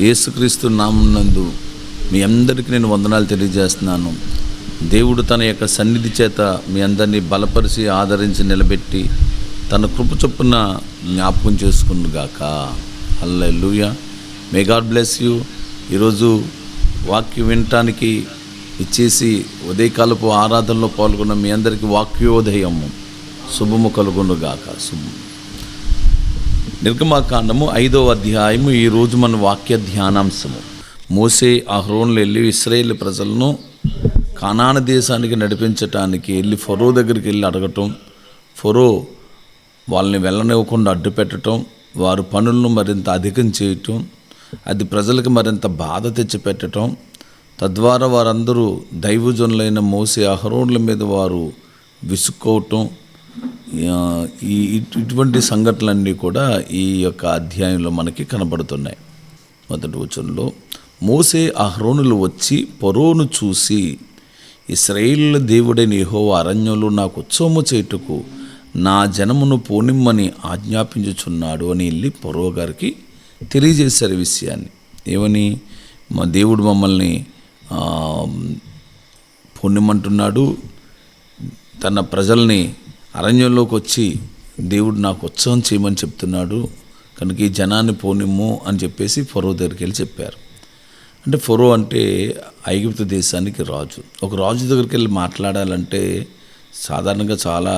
యేసుక్రీస్తు నామమునందు మీ అందరికీ నేను వందనాలు తెలియజేస్తున్నాను. దేవుడు తన యొక్క సన్నిధి చేత మీ అందరినీ బలపరిచి ఆదరించి నిలబెట్టి తన కృప చొప్పున జ్ఞాపకం చేసుకునుగాక. Hallelujah. May God bless you. ఈరోజు వాక్యం వినటానికి ఇచ్చేసి ఉదయకాలపు ఆరాధనలో పాల్గొన్న మీ అందరికీ వాక్యోదయము శుభము కలుగునుగాక. శుభం. నిర్గమాకాండము 5వ అధ్యాయము. ఈరోజు మన వాక్య ధ్యానాంశము. మోసే అహరోనులు వెళ్ళి ఇశ్రాయేలు ప్రజలను కానాను దేశానికి నడిపించటానికి వెళ్ళి ఫరో దగ్గరికి వెళ్ళి అడగటం, ఫరో వాళ్ళని వెళ్ళనివ్వకుండా అడ్డు పెట్టడం, వారు పనులను మరింత అధికం చేయటం, అది ప్రజలకు మరింత బాధ తెచ్చిపెట్టడం, తద్వారా వారందరూ దైవజనులైన మోసే అహరోనుల మీద వారు విసుక్కోవటం, ఇటువంటి సంఘటనలన్నీ కూడా ఈ యొక్క అధ్యాయంలో మనకి కనబడుతున్నాయి. మొదటి వచనంలో మోసే అహరోనులు వచ్చి ఫరోను చూసి, ఇశ్రాయేలు దేవుడైన యెహోవా అరణ్యంలో నాకు ఉత్సవము చేయుటకు నా జనమును పోనిమ్మని ఆజ్ఞాపించుచున్నాడు అని వెళ్ళి ఫరో గారికి తెలియజేశారు ఈ విషయాన్ని. ఏమని? మా దేవుడు మమ్మల్ని పోనిమ్మంటున్నాడు, తన ప్రజల్ని అరణ్యంలోకి వచ్చి దేవుడు నాకు ఉత్సవం చేయమని చెప్తున్నాడు, కనుక ఈ జనాన్ని పోనిమ్ము అని చెప్పేసి ఫరో దగ్గరికి వెళ్ళి చెప్పారు. అంటే ఫరో అంటే ఐగుప్తు దేశానికి రాజు. ఒక రాజు దగ్గరికి వెళ్ళి మాట్లాడాలంటే సాధారణంగా చాలా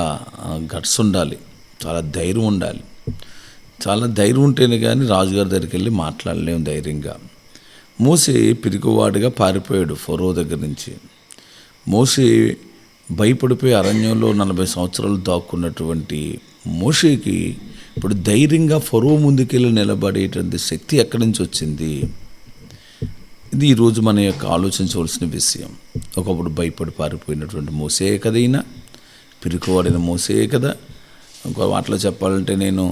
గట్స్ ఉండాలి, చాలా ధైర్యం ఉండాలి. చాలా ధైర్యం ఉంటేనే కానీ రాజుగారి దగ్గరికి వెళ్ళి మాట్లాడలేము ధైర్యంగా. మోసే పిరికివాడిగా పారిపోయాడు ఫరో దగ్గర నుంచి. మోసే భయపడిపోయి అరణ్యంలో 40 సంవత్సరాలు దాక్కున్నటువంటి మోషేకి ఇప్పుడు ధైర్యంగా ఫరో ముందుకెళ్ళి నిలబడేటువంటి శక్తి ఎక్కడి నుంచి వచ్చింది? ఇది ఈరోజు మన యొక్క ఆలోచించవలసిన విషయం. ఒకప్పుడు భయపడి పారిపోయినటువంటి మోసే కదైనా, పిరికివాడిన మోసే కదా. ఇంకో మాటలో చెప్పాలంటే నేను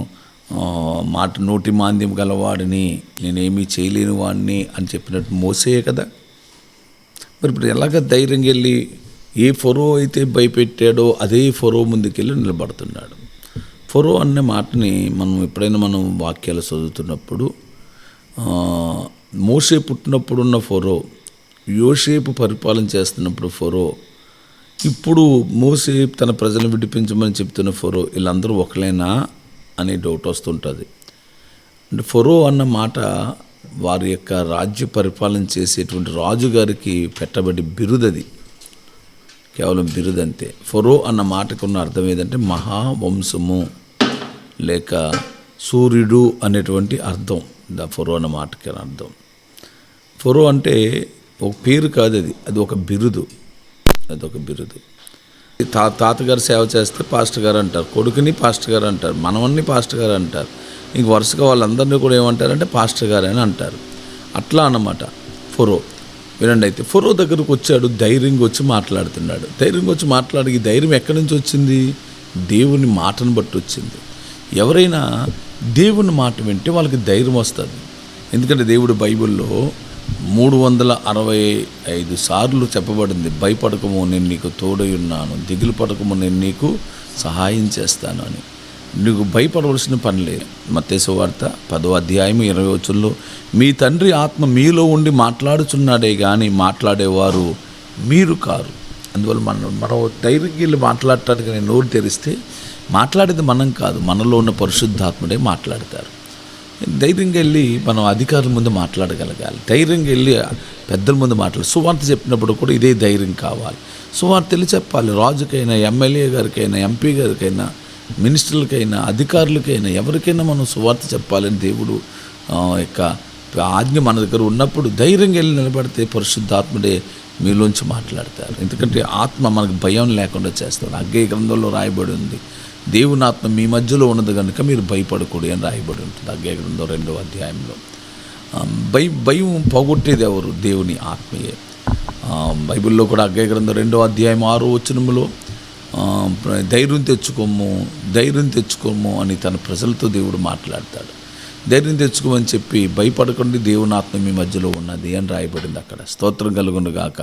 నోటి మాంద్యం గలవాడిని, నేనేమీ చేయలేని వాడిని అని చెప్పినట్టు మోసే కదా. మరి ఇప్పుడు ఎలాగ ధైర్యంగా వెళ్ళి ఏ ఫరో అయితే భయపెట్టాడో అదే ఫరో ముందుకెళ్ళి నిలబడుతున్నాడు. ఫరో అనే మాటని మనం వాక్యాలు చదువుతున్నప్పుడు మోషే పుట్టినప్పుడున్న ఫరో, యోసేపు పరిపాలన చేస్తున్నప్పుడు ఫరో, ఇప్పుడు మోసే తన ప్రజలను విడిపించమని చెప్తున్న ఫరో, వీళ్ళందరూ ఒకలేనా అనే డౌట్ వస్తుంటుంది. అంటే ఫరో అన్న మాట వారి యొక్క రాజ్య పరిపాలన చేసేటువంటి రాజుగారికి పెట్టబడి బిరుదది, కేవలం బిరుదంతే. ఫరో అన్న మాటకు ఉన్న అర్థం ఏదంటే మహావంశము లేక సూర్యుడు అనేటువంటి అర్థం. ఫరో అన్న మాటకి అర్థం. ఫరో అంటే ఒక పేరు కాదు, అది ఒక బిరుదు. అదొక బిరుదు. తాతగారు సేవ చేస్తే పాస్టర్ గారు అంటారు, కొడుకుని పాస్టర్ గారు అంటారు, మనవన్ని పాస్టర్ గారు అంటారు, ఇంక వరుసగా వాళ్ళందరినీ కూడా ఏమంటారంటే పాస్టర్ గారు అని అంటారు. అట్లా అన్నమాట ఫరో. వినండి, అయితే ఫరో దగ్గరకు వచ్చాడు, ధైర్యంగా వచ్చి మాట్లాడుతున్నాడు. ధైర్యంగా వచ్చి మాట్లాడి ఈ ధైర్యం ఎక్కడి నుంచి వచ్చింది? దేవుని మాటను బట్టి వచ్చింది. ఎవరైనా దేవుని మాట వింటే వాళ్ళకి ధైర్యం వస్తుంది. ఎందుకంటే దేవుడు బైబిల్లో 365 సార్లు చెప్పబడింది, భయపడకము నేను నీకు తోడై ఉన్నాను, దిగులు పడకము నేను నీకు సహాయం చేస్తాను అని. నీకు భయపడవలసిన పని లేదు. మత్తయి సువార్త 10వ అధ్యాయం 20వ వచనంలో మీ తండ్రి ఆత్మ మీలో ఉండి మాట్లాడుచున్నాడే కానీ మాట్లాడేవారు మీరు కారు. అందువల్ల మనం ధైర్యంగా వెళ్ళి మాట్లాడటానికి నేను నోరు తెరిస్తే మాట్లాడేది మనం కాదు, మనలో ఉన్న పరిశుద్ధాత్ముడే మాట్లాడతారు. ధైర్యంగా వెళ్ళి మనం అధికారుల ముందు మాట్లాడగలగాలి. ధైర్యంగా వెళ్ళి పెద్దల ముందు సువార్త చెప్పినప్పుడు కూడా ఇదే ధైర్యం కావాలి. సువార్త వెళ్ళి చెప్పాలి. రాజుకైనా, ఎమ్మెల్యే గారికైనా, ఎంపీ గారికైనా, మినిస్టర్లకైనా, అధికారులకైనా, ఎవరికైనా మనం సువార్త చెప్పాలని దేవుడు యొక్క ఆజ్ఞ మన దగ్గర ఉన్నప్పుడు ధైర్యంగా వెళ్ళి నిలబడితే పరిశుద్ధాత్ముడే మీలోంచి మాట్లాడతారు. ఎందుకంటే ఆత్మ మనకు భయం లేకుండా చేస్తారు. హగ్గయి గ్రంథంలో రాయబడి ఉంది, దేవుని ఆత్మ మీ మధ్యలో ఉన్నది కనుక మీరు భయపడకూడదు అని రాయబడి ఉంటుంది హగ్గయి గ్రంథం 2వ అధ్యాయంలో. భయం పోగొట్టేది ఎవరు? దేవుని ఆత్మయే. బైబిల్లో కూడా హగ్గయి గ్రంథం 2వ అధ్యాయం 6వ వచనంలో ధైర్యం తెచ్చుకోము అని తన ప్రజలతో దేవుడు మాట్లాడతాడు. ధైర్యం తెచ్చుకోమని చెప్పి భయపడకండి, దేవుని ఆత్మ మీ మధ్యలో ఉన్నది అని రాయబడింది అక్కడ. స్తోత్రం కలుగును గాక.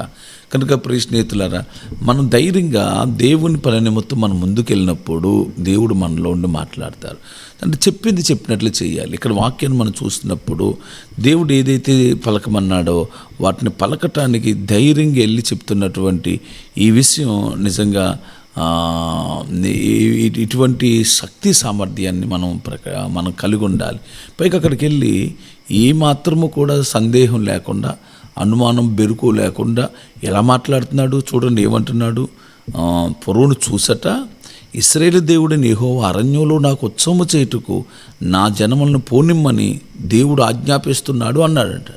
కనుక ప్రియ స్నేహితులారా, మనం ధైర్యంగా దేవుని పని నిమిత్తం మనం ముందుకెళ్ళినప్పుడు దేవుడు మనలో ఉండి మాట్లాడతారు. అంటే చెప్పింది చెప్పినట్లు చేయాలి. ఇక్కడ వాక్యాన్ని మనం చూస్తున్నప్పుడు దేవుడు ఏదైతే పలకమన్నాడో వాటిని పలకటానికి ధైర్యంగా వెళ్ళి చెప్తున్నటువంటి ఈ విషయం నిజంగా ఇటువంటి శక్తి సామర్థ్యాన్ని మనం కలిగి ఉండాలి. పైకి అక్కడికి వెళ్ళి ఏమాత్రము కూడా సందేహం లేకుండా, అనుమానం బెరుకు లేకుండా ఎలా మాట్లాడుతున్నాడు చూడండి. ఏమంటున్నాడు? ఫరోను చూసట, ఇశ్రాయేలు దేవుడైన యెహోవా అరణ్యంలో నాకు ఉత్సవము చేయుటకు నా జనములను పోనిమ్మని దేవుడు ఆజ్ఞాపిస్తున్నాడు అన్నాడంట.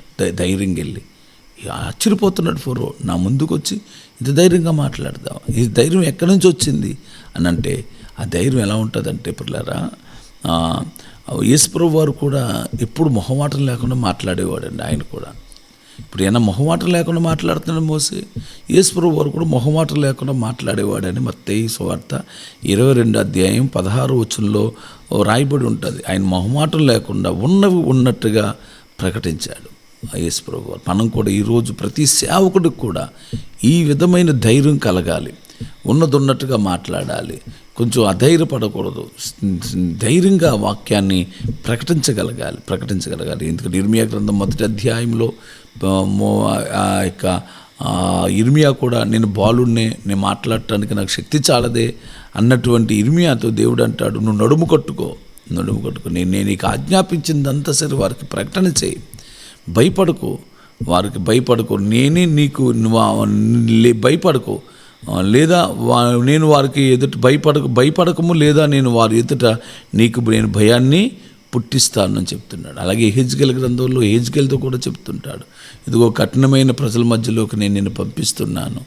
ధైర్యంగా వెళ్ళి ఆశ్చర్యపోతున్నాడు ఫరో. నా ముందుకు వచ్చి ఇంత ధైర్యంగా మాట్లాడదాం, ఈ ధైర్యం ఎక్కడి నుంచి వచ్చింది అని అంటే, ఆ ధైర్యం ఎలా ఉంటుందంటే పిల్లరా, యేసుప్రభు వారు కూడా ఎప్పుడు మొహమాటం లేకుండా మాట్లాడేవాడండి. ఆయన కూడా ఇప్పుడు ఏమైనా మొహమాటం లేకుండా మాట్లాడుతున్నాడు మోసే. యేసుప్రభు వారు కూడా మొహమాటం లేకుండా మాట్లాడేవాడని మత్తయి సువార్త 22:16 రాయబడి ఉంటుంది. ఆయన మొహమాటం లేకుండా ఉన్నవి ఉన్నట్టుగా ప్రకటించాడు యేసుప్రభు వారు. మనం కూడా ఈరోజు ప్రతి సేవకుడికి కూడా ఈ విధమైన ధైర్యం కలగాలి. ఉన్నట్టుగా మాట్లాడాలి, కొంచెం అధైర్యపడకూడదు, ధైర్యంగా వాక్యాన్ని ప్రకటించగలగాలి. ఎందుకంటే ఇర్మియా గ్రంథం 1వ అధ్యాయంలో ఇర్మియా కూడా నేను బాలుడినే, నేను మాట్లాడటానికి నాకు శక్తి చాలదే అన్నటువంటి ఇర్మియాతో దేవుడు అంటాడు, నువ్వు నడుము కట్టుకో, నేను నీకు ఆజ్ఞాపించిందంతా సరే వారికి ప్రకటన చేయి, వారికి భయపడకు, నేనే నీకు భయపడకు, లేదా నేను వారికి ఎదుట భయపడకము, లేదా నేను వారి ఎదుట నేను భయాన్ని పుట్టిస్తాను అని చెప్తున్నాడు. అలాగే యెహెజ్కేలు గ్రంథంలో యెహెజ్కేలుతో కూడా చెప్తుంటాడు, ఇదిగో కఠినమైన ప్రజల మధ్యలోకి నేను నిన్ను పంపిస్తున్నాను,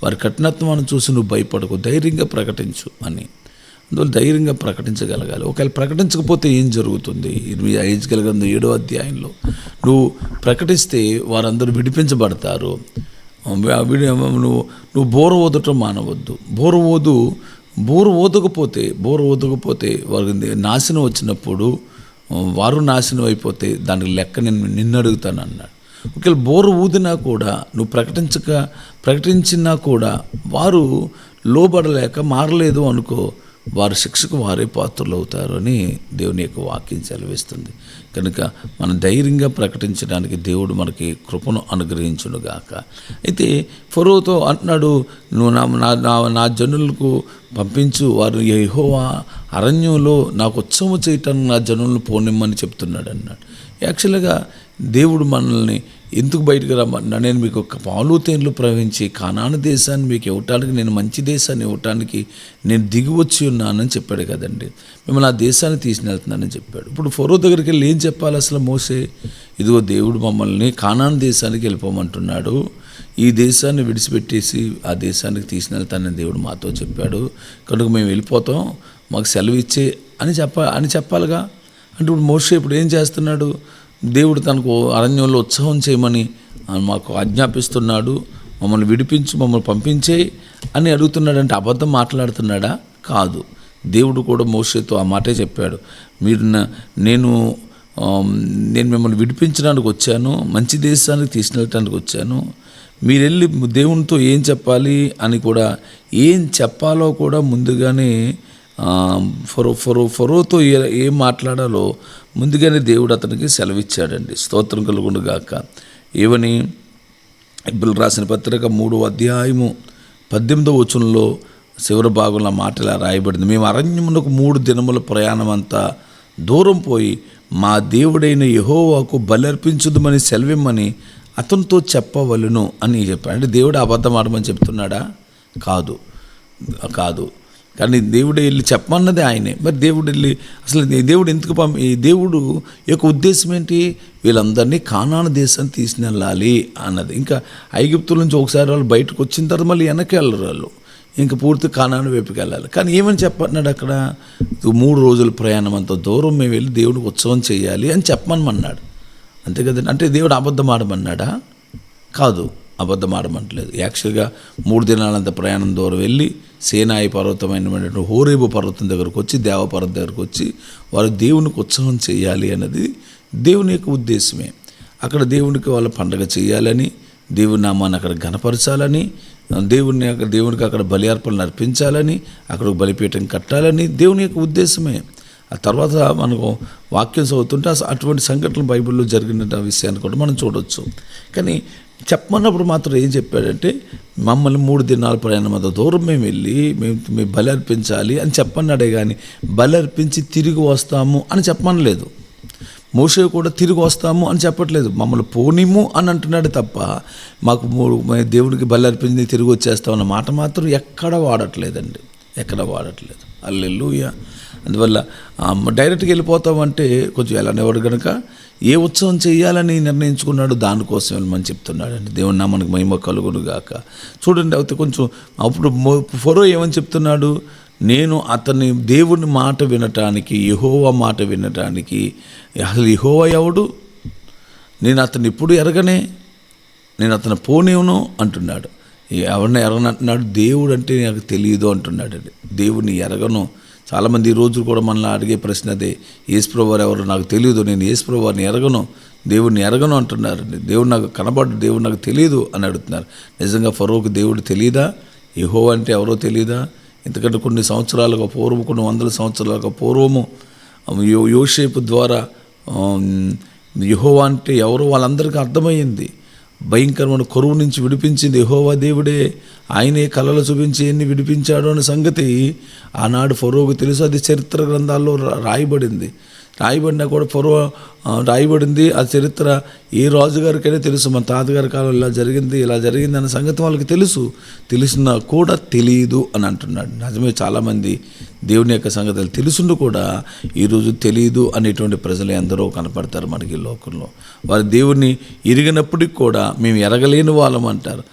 వారి కఠినత్వాన్ని చూసి నువ్వు భయపడకు, ధైర్యంగా ప్రకటించు అని. అందువల్ల ధైర్యంగా ప్రకటించగలగాలి. ఒకవేళ ప్రకటించకపోతే ఏం జరుగుతుంది? యెహెజ్కేలు గ్రంథం 7వ అధ్యాయంలో నువ్వు ప్రకటిస్తే వారందరూ విడిపించబడతారు. నువ్వు బోర ఊదటం మానవద్దు. బోరు ఊదకపోతే వారికి నాశనం వచ్చినప్పుడు వారు నాశనం అయిపోతే దానికి లెక్క నిన్ను అడుగుతాను అన్నాడు. ఒకవేళ బోరు ఊదినా కూడా నువ్వు ప్రకటించినా కూడా వారు లోబడలేక మారలేదు అనుకో, వారి శిక్షకు వారే పాత్రలు అవుతారు అని దేవుని యొక్క వాక్యం సెలవిస్తుంది. కనుక మనం ధైర్యంగా ప్రకటించడానికి దేవుడు మనకి కృపను అనుగ్రహించునుగాక. అయితే ఫరోతో అంటున్నాడు, నువ్వు నా జనులకు పంపించు, వారు యెహోవా అరణ్యంలో నాకు ఉత్సవం చేయటానికి నా జనులను పోనిమ్మని చెప్తున్నాడు అన్నాడు. యాక్చువల్గా దేవుడు మనల్ని ఎందుకు బయటకు రమ్మన్నా, నేను మీకు ఒక పాలు తేనెలు ప్రవహించి కానాను దేశాన్ని మీకు ఇవ్వటానికి, నేను మంచి దేశాన్ని ఇవ్వటానికి నేను దిగి వచ్చి ఉన్నానని చెప్పాడు కదండి. మిమ్మల్ని ఆ దేశాన్ని తీసుకెళ్తున్నానని చెప్పాడు. ఇప్పుడు ఫరో దగ్గరికి వెళ్ళి ఏం చెప్పాలి అసలు మోసే? ఇదిగో దేవుడు మమ్మల్ని కానాను దేశానికి వెళ్ళిపోమంటున్నాడు, ఈ దేశాన్ని విడిచిపెట్టేసి ఆ దేశానికి తీసుకెళ్తానని దేవుడు మాతో చెప్పాడు, కనుక మేము వెళ్ళిపోతాం, మాకు సెలవు ఇచ్చే అని చెప్పాలిగా. అంటే ఇప్పుడు మోసే ఇప్పుడు ఏం చేస్తున్నాడు? దేవుడు తనకు అరణ్యంలో ఉత్సవం చేయమని మాకు ఆజ్ఞాపిస్తున్నాడు, మమ్మల్ని విడిపించు, మమ్మల్ని పంపించే అని అడుగుతున్నాడంటే అబద్ధం మాట్లాడుతున్నాడా? కాదు. దేవుడు కూడా మోషేతో ఆ మాటే చెప్పాడు, నేను మిమ్మల్ని విడిపించడానికి వచ్చాను, మంచి దేశానికి తీసుకెళ్ళటానికి వచ్చాను, మీరు వెళ్ళి దేవునితో ఏం చెప్పాలి అని కూడా, ఏం చెప్పాలో కూడా ముందుగానే ఫరోతో ఏం మాట్లాడాలో ముందుగానే దేవుడు అతనికి సెలవిచ్చాడండి. స్తోత్రం కలుగును గాక. ఏవని? హెబ్రీయులకు రాసిన పత్రిక 3వ అధ్యాయము 18వ చివరి భాగంలో మాట ఇలా రాయబడింది, మేము అరణ్యమునకు 3 దినముల ప్రయాణం అంతా దూరం పోయి మా దేవుడైన యెహోవాకు బలి అర్పించుదమని సెలవిమ్మని అతనితో చెప్పవలెను అని చెప్పాడు. అంటే దేవుడు అబద్ధం ఆడమని చెప్తున్నాడా? కాదు. కానీ దేవుడు వెళ్ళి చెప్పమన్నది ఆయనే. మరి దేవుడు వెళ్ళి అసలు దేవుడు ఎందుకు దేవుడు యొక్క ఉద్దేశం ఏంటి? వీళ్ళందరినీ కానాను దేశాన్ని తీసుకెళ్ళాలి అన్నది. ఇంకా ఐగుప్తుల నుంచి ఒకసారి వాళ్ళు బయటకు వచ్చిన తర్వాత మళ్ళీ వెనక్కి వెళ్ళరు, వాళ్ళు ఇంకా పూర్తి కానాను వైపుకి వెళ్ళాలి. కానీ ఏమని చెప్పన్నాడు అక్కడ? 3 రోజుల ప్రయాణం అంత దూరం మేము వెళ్ళి దేవుడికి ఉత్సవం చేయాలి అని చెప్పమన్నాడు. అంతే కదండి. అంటే దేవుడు అబద్ధం ఆడమన్నాడా? కాదు, అబద్ధం ఆడమంటలేదు. యాక్చువల్గా 3 దినాలంత ప్రయాణం దూరం వెళ్ళి సేనాయి పర్వతమైనటువంటి హోరేబు పర్వతం దగ్గరకు వచ్చి, దేవపర్వతం దగ్గరకు వచ్చి వారు దేవునికి ఉత్సవం చేయాలి అన్నది దేవుని యొక్క ఉద్దేశమే. అక్కడ దేవునికి వాళ్ళ పండగ చేయాలని, దేవుని నామాన్ని అక్కడ ఘనపరచాలని, దేవునికి అక్కడ బలి అర్పణలు అర్పించాలని, అక్కడ బలిపీఠం కట్టాలని దేవుని యొక్క ఉద్దేశమే. ఆ తర్వాత మనకు వాక్యం చదువుతుంటే అటువంటి సంఘటనలు బైబిల్లో జరిగిన విషయాన్ని కూడా మనం చూడవచ్చు. కానీ చెప్పమన్నప్పుడు మాత్రం ఏం చెప్పాడంటే, మమ్మల్ని 3 దినాల ప్రయాణం అంత దూరం మేము వెళ్ళి మేము బలి అర్పించాలి అని చెప్పన్నాడే కానీ బలి అర్పించి తిరిగి వస్తాము అని చెప్పనలేదు. మోషే కూడా తిరిగి వస్తాము అని చెప్పట్లేదు, మమ్మల్ని పోనిము అని అంటున్నాడు తప్ప మాకు దేవుడికి బలి అర్పించి తిరిగి వచ్చేస్తామన్న మాట మాత్రం ఎక్కడ వాడట్లేదండి, ఎక్కడ వాడట్లేదు. హల్లెలూయా. అందువల్ల డైరెక్ట్గా వెళ్ళిపోతామంటే కొంచెం వెళ్ళనివాడు కనుక ఏ ఉత్సవం చేయాలని నిర్ణయించుకున్నాడు దానికోసం వెళ్ళమని చెప్తున్నాడండి. దేవుని నామానికి మహిమ కలుగును గాక. చూడండి, అయితే కొంచెం అప్పుడు ఫరో ఏమని చెప్తున్నాడు, నేను అతని దేవుని మాట వినటానికి, యెహోవా మాట వినటానికి, అసలు యెహోవా ఎవడు, నేను అతను ఎప్పుడు ఎరగనే, నేను అతను పోనేవును అంటున్నాడు. ఎవరిని ఎరగనంటున్నాడు, దేవుడు అంటే నాకు తెలియదు అంటున్నాడు అండి. దేవుని ఎరగను. చాలామంది ఈ రోజు కూడా మనల్ని అడిగే ప్రశ్న అదే, యేసుప్రభువారు ఎవరు నాకు తెలియదు, నేను యేసుప్రభువారిని ఎరగను, దేవుడిని ఎరగను అంటున్నారండి. దేవుడు నాకు కనబడ్డు, దేవుడు నాకు తెలియదు అని అడుగుతున్నారు. నిజంగా ఫరోకు దేవుడు తెలియదా? యెహోవా అంటే ఎవరో తెలియదా? ఎందుకంటే కొన్ని సంవత్సరాలుగా పూర్వము, కొన్ని 100 సంవత్సరాలుగా పూర్వము యోసేపు ద్వారా యెహోవా అంటే ఎవరో వాళ్ళందరికీ అర్థమయ్యింది. భయంకరమైన కరువు నుంచి విడిపించింది యెహోవా దేవుడే. ఆయనే కళలు చూపించి ఎన్ని విడిపించాడు అనే సంగతి ఆనాడు ఫరోకు తెలుసు. అది చరిత్ర గ్రంథాల్లో రాయబడినా కూడా ఫరో రాయబడింది. ఆ చరిత్ర ఏ రాజుగారికైనా తెలుసు. మన తాతగారి కాలం ఇలా జరిగింది అన్న సంగతి వాళ్ళకి తెలిసినా కూడా తెలియదు అని అంటున్నాడు. నిజమే, చాలామంది దేవుని యొక్క సంగతులు తెలుసుండు కూడా ఈరోజు తెలియదు అనేటువంటి ప్రజలు ఎందరో కనపడతారు మనకి ఈ లోకంలో. వారు దేవుణ్ణి ఎరిగినప్పటికి కూడా మేము ఎరగలేని వాళ్ళం అంటారు.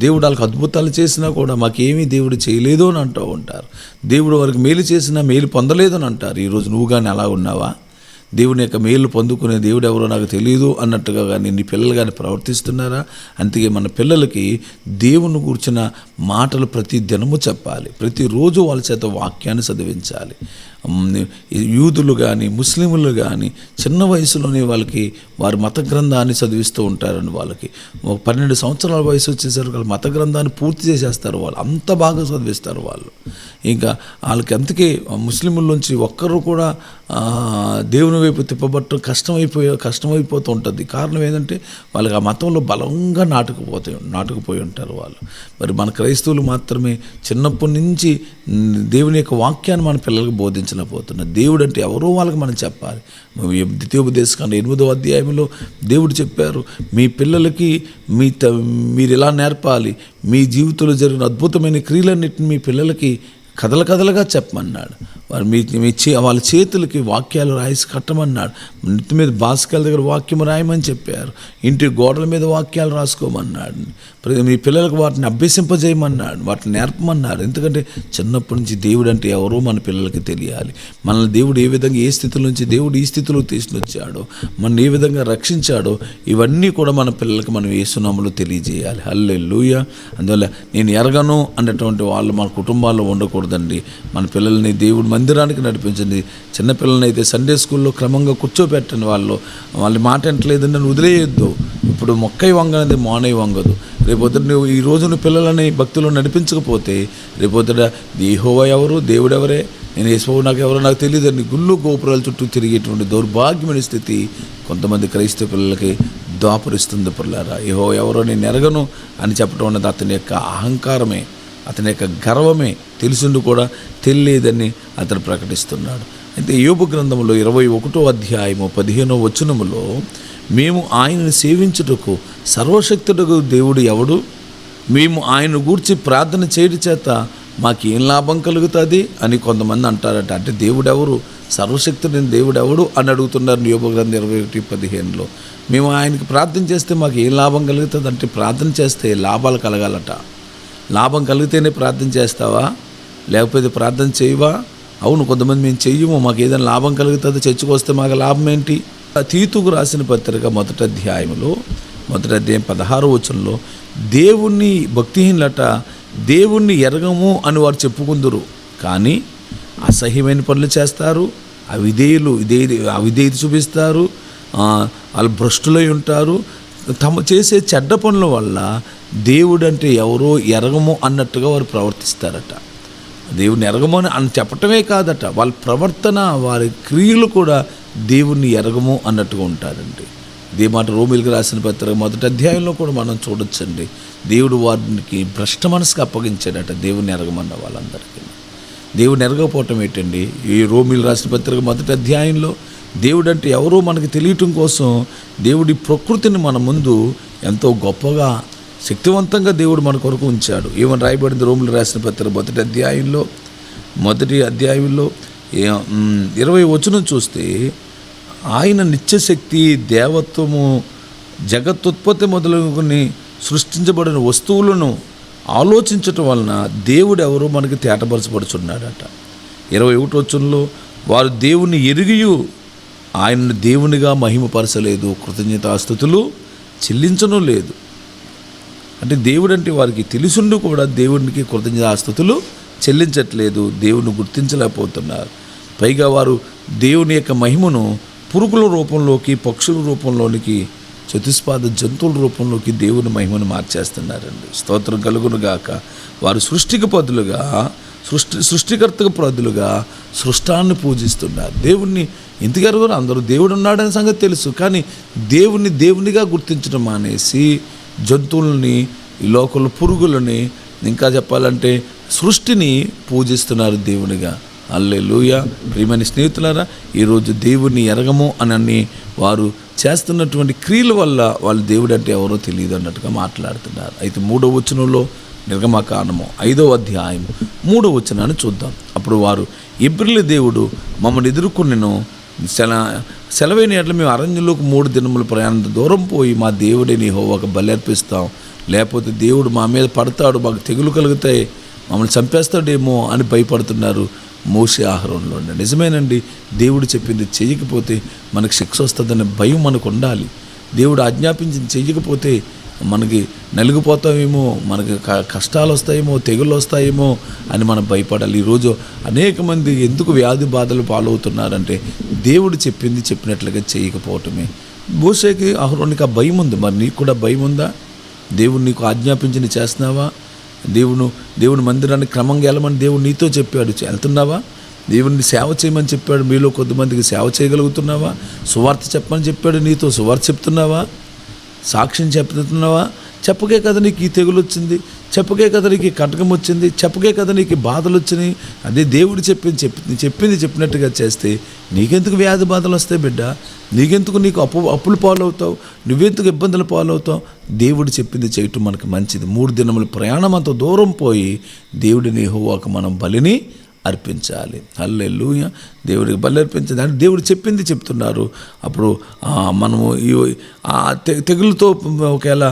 దేవుడు వాళ్ళకి అద్భుతాలు చేసినా కూడా మాకేమీ దేవుడు చేయలేదు అని అంటూ ఉంటారు. దేవుడు వారికి మేలు చేసినా మేలు పొందలేదు అని అంటారు. ఈరోజు నువ్వు కానీ అలా ఉన్నావా? దేవుని యొక్క మేలు పొందుకునే దేవుడు ఎవరో నాకు తెలియదు అన్నట్టుగా కానీ నీ పిల్లలు కానీ ప్రవర్తిస్తున్నారా? అందుకే మన పిల్లలకి దేవుని గురించిన మాటలు ప్రతి దినము చెప్పాలి. ప్రతిరోజు వాళ్ళ చేత వాక్యాన్ని చదివించాలి. యూదులు కానీ ముస్లింలు కానీ చిన్న వయసులోనే వాళ్ళకి వారి మత గ్రంథాన్ని చదివిస్తూ ఉంటారని, వాళ్ళకి 12 సంవత్సరాల వయసు వచ్చేసరికి వాళ్ళు మత గ్రంథాన్ని పూర్తి చేసేస్తారు. వాళ్ళు అంత బాగా చదివిస్తారు వాళ్ళు. ఇంకా వాళ్ళకి అందుకే ముస్లింలోంచి ఒక్కరు కూడా దేవుని వైపు తిప్పబట్టడం కష్టమైపోతూ ఉంటుంది. కారణం ఏంటంటే వాళ్ళకి ఆ మతంలో బలంగా నాటుకుపోయి ఉంటారు వాళ్ళు. మరి మన క్రైస్తవులు మాత్రమే చిన్నప్పటి నుంచి దేవుని యొక్క వాక్యాన్ని మన పిల్లలకు బోధించలేకపోతున్నారు. దేవుడు అంటే ఎవరో వాళ్ళకి మనం చెప్పాలి. ద్వితీయోపదేశకాండం 8వ అధ్యాయంలో దేవుడు చెప్పారు, మీ పిల్లలకి మీరు ఇలా నేర్పాలి, మీ జీవితంలో జరిగిన అద్భుతమైన క్రియలన్నింటినీ మీ పిల్లలకి కథలుగా చెప్పమన్నాడు. వారు వాళ్ళ చేతులకి వాక్యాలు రాసి కట్టమన్నాడు. ఇంటి మీద బాస్కాల దగ్గర వాక్యం రాయమని చెప్పారు. ఇంటి గోడల మీద వాక్యాలు రాసుకోమన్నాడు. మీ పిల్లలకు వాటిని అభ్యసింపజేయమన్నాడు, వాటిని నేర్పమన్నారు. ఎందుకంటే చిన్నప్పటి నుంచి దేవుడు అంటే ఎవరో మన పిల్లలకి తెలియాలి. మనల్ని దేవుడు ఏ విధంగా, ఏ స్థితిలో నుంచి దేవుడు ఈ స్థితిలో తీసుకొచ్చాడో, మనం ఏ విధంగా రక్షించాడో ఇవన్నీ కూడా మన పిల్లలకి మనం యేసు నామములో తెలియజేయాలి. హల్లెలూయా. అందువల్ల నేను ఎరగను అన్నటువంటి వాళ్ళు మన కుటుంబాల్లో ఉండకూడదండి. మన పిల్లల్ని దేవుడు మందిరానికి నడిపించండి. చిన్నపిల్లల్ని అయితే సండే స్కూల్లో క్రమంగా కూర్చోబెట్టండి. వాళ్ళ మాట ఎంటలేదని నన్ను వదిలేయొద్దు. ఇప్పుడు మొక్కై వంగనది మోనై వంగదు. రేపొద్దున నువ్వు ఈ రోజు నువ్వు పిల్లలని భక్తులు నడిపించకపోతే రేపొద్దున యెహోవా ఎవరు, దేవుడు ఎవరే, నేను యేసు నాకు ఎవరో నాకు తెలియదని గుళ్ళు గోపురాల చుట్టూ తిరిగేటువంటి దౌర్భాగ్యమైన స్థితి కొంతమంది క్రైస్తవ పిల్లలకి దాపురిస్తుంది. పిల్లలారా, యెహోవా ఎవరో నేను ఎరగను అని చెప్పడం అన్నది అతని యొక్క అహంకారమే, అతని యొక్క గర్వమే. తెలుసుండి కూడా తెలియదని అతను ప్రకటిస్తున్నాడు. అయితే యోబు గ్రంథంలో 21వ అధ్యాయము 15వ వచనములో, మేము ఆయనను సేవించుటకు సర్వశక్తుడకు దేవుడు ఎవడు, మేము ఆయన గూర్చి ప్రార్థన చేయడం చేత మాకేం లాభం కలుగుతుంది అని కొంతమంది అంటారట. అంటే దేవుడెవరు, సర్వశక్తుడైన దేవుడెవడు అని అడుగుతున్నారు. యోబు గ్రంథం 21:15లో మేము ఆయనకి ప్రార్థన చేస్తే మాకు ఏం లాభం కలుగుతుంది అంటే, ప్రార్థన చేస్తే లాభాలు కలగాలట. లాభం కలిగితేనే ప్రార్థన చేస్తావా, లేకపోతే ప్రార్థన చేయవా? అవును, కొంతమంది మేము చెయ్యము, మాకు ఏదైనా లాభం కలుగుతుంది, చర్చకు వస్తే మాకు లాభం ఏంటి? తీతుకు రాసిన పత్రిక 1వ అధ్యాయంలో మొదటి అధ్యాయం 16వ వచనంలో దేవుణ్ణి భక్తిహీనులట దేవుణ్ణి ఎరగము అని వారు చెప్పుకుందురు, కానీ అసహ్యమైన పనులు చేస్తారు, అవిధేయత చూపిస్తారు, వాళ్ళు భ్రష్టులై ఉంటారు. తమ చేసే చెడ్డ పనుల వల్ల దేవుడు అంటే ఎవరో ఎరగము అన్నట్టుగా వారు ప్రవర్తిస్తారట. దేవుని ఎరగము అని చెప్పటమే కాదట, వాళ్ళ ప్రవర్తన, వారి క్రియలు కూడా దేవుణ్ణి ఎరగము అన్నట్టుగా ఉంటారండి. ఇదే మాట రోమీయులకు రాసిన పత్రిక మొదటి అధ్యాయంలో కూడా మనం చూడొచ్చండి. దేవుడు వారికి భ్రష్ట మనసుకు అప్పగించాడట దేవుని ఎరగమన్న వాళ్ళందరికీ. దేవుని ఎరగకపోవటం ఏంటండి? ఈ రోమీయులు రాసిన పత్రిక మొదటి అధ్యాయంలో దేవుడు అంటే ఎవరో మనకి తెలియటం కోసం దేవుడి ప్రకృతిని మన ముందు ఎంతో గొప్పగా శక్తివంతంగా దేవుడు మన కొరకు ఉంచాడు. ఏమని రాయబడింది రోమీయులు రాసిన పత్రిక మొదటి అధ్యాయంలో 20వ వచనం చూస్తే, ఆయన నిత్యశక్తి, దేవత్వము, జగత్తుత్పత్తి మొదలుకొని సృష్టించబడిన వస్తువులను ఆలోచించటం వలన దేవుడు ఎవరో మనకి తేటపరచబడుచున్నాడట. 21వ వచనంలో, వారు దేవుని ఎరిగియు ఆయనను దేవునిగా మహిమపరచలేదు, కృతజ్ఞతాస్తుతులు చెల్లించను లేదు. అంటే దేవుడు అంటే వారికి తెలుసుండి కూడా దేవునికి కృతజ్ఞతాస్తుతులు చెల్లించట్లేదు, దేవుని గుర్తించలేకపోతున్నారు. పైగా వారు దేవుని యొక్క మహిమను పురుగుల రూపంలోకి, పక్షుల రూపంలోనికి, చతుష్పాద జంతువుల రూపంలోకి దేవుని మహిమను మార్చేస్తున్నారండి. స్తోత్రం కలుగును గాక. వారు సృష్టికర్తకు ప్రదులుగా సృష్టాన్ని పూజిస్తున్నారు. దేవుణ్ణి ఎందుకు ఎరగరు? అందరూ దేవుడు ఉన్నాడనే సంగతి తెలుసు, కానీ దేవునిగా గుర్తించడం మానేసి జంతువులని, ఈ లోకంలో పురుగులని, ఇంకా చెప్పాలంటే సృష్టిని పూజిస్తున్నారు దేవునిగా. హల్లెలూయా. ప్రియమైన స్నేహితులారా, ఈరోజు దేవుణ్ణి ఎరగము అని వారు చేస్తున్నటువంటి క్రియల వల్ల వాళ్ళు దేవుడు అంటే ఎవరో తెలియదు అన్నట్టుగా మాట్లాడుతున్నారు. అయితే 3వ వచనంలో నిర్గమకాండము 5వ అధ్యాయం 3వ వచనాన్ని చూద్దాం. అప్పుడు వారు, ఇబ్రిల దేవుడు మమ్మల్ని ఎదుర్కొన్నెను, సెలవైన ఎట్ల మేము అరణ్యంలోకి 3 దినముల ప్రయాణం దూరం పోయి మా దేవుడిని యెహోవాకు బలి అర్పిస్తాం, లేకపోతే దేవుడు మా మీద పడతాడు, మాకు తెగులు కలుగుతాయి, మమ్మల్ని చంపేస్తాడేమో అని భయపడుతున్నారు మోషే ఆహారంలో. నిజమేనండి, దేవుడు చెప్పింది చేయకపోతే మనకు శిక్ష వస్తుందనే భయం మనకు ఉండాలి. దేవుడు ఆజ్ఞాపించింది చేయకపోతే మనకి నలిగిపోతామేమో, మనకి కష్టాలు వస్తాయేమో, తెగుళ్ళు వస్తాయేమో అని మనం భయపడాలి. ఈరోజు అనేక మంది ఎందుకు వ్యాధి బాధలు పాలవుతున్నారంటే దేవుడు చెప్పినట్లుగా చేయకపోవటమే. మోషేకి అహరోనికి ఆ భయం ఉంది. మరి నీకు కూడా భయం ఉందా? దేవుడు నీకు ఆజ్ఞాపించి చేస్తున్నావా? దేవుని మందిరాన్ని క్రమంగా వెళ్ళమని దేవుడు నీతో చెప్పాడు, వెళ్తున్నావా? దేవుడిని సేవ చేయమని చెప్పాడు, మీలో కొద్దిమందికి సేవ చేయగలుగుతున్నావా? సువార్త చెప్పమని చెప్పాడు, నీతో సువార్త చెప్తున్నావా? సాక్ష్యం చెప్తున్నావా? చెప్పకే కదా నీకు ఈ తెగులు వచ్చింది, చెప్పకే కదా నీకు ఈ కటకం వచ్చింది, చెప్పకే కదా నీకు బాధలు వచ్చినాయి. అదే దేవుడు చెప్పింది చెప్పినట్టుగా చేస్తే నీకెందుకు వ్యాధి బాధలు వస్తాయి బిడ్డ? నీకు అప్పులు పాలవుతావు, నువ్వెందుకు ఇబ్బందులు పాలవుతావు? దేవుడు చెప్పింది చేయటం మనకు మంచిది. 3 దినముల ప్రయాణం అంత దూరం పోయి దేవుడిని యెహోవాకు మనం బలిని అర్పించాలి. హల్లెలూయా. దేవుడికి బలి అర్పించాలి అంటే దేవుడు చెప్పింది చెప్తున్నారు. అప్పుడు మనము తెగులతో ఒకవేళ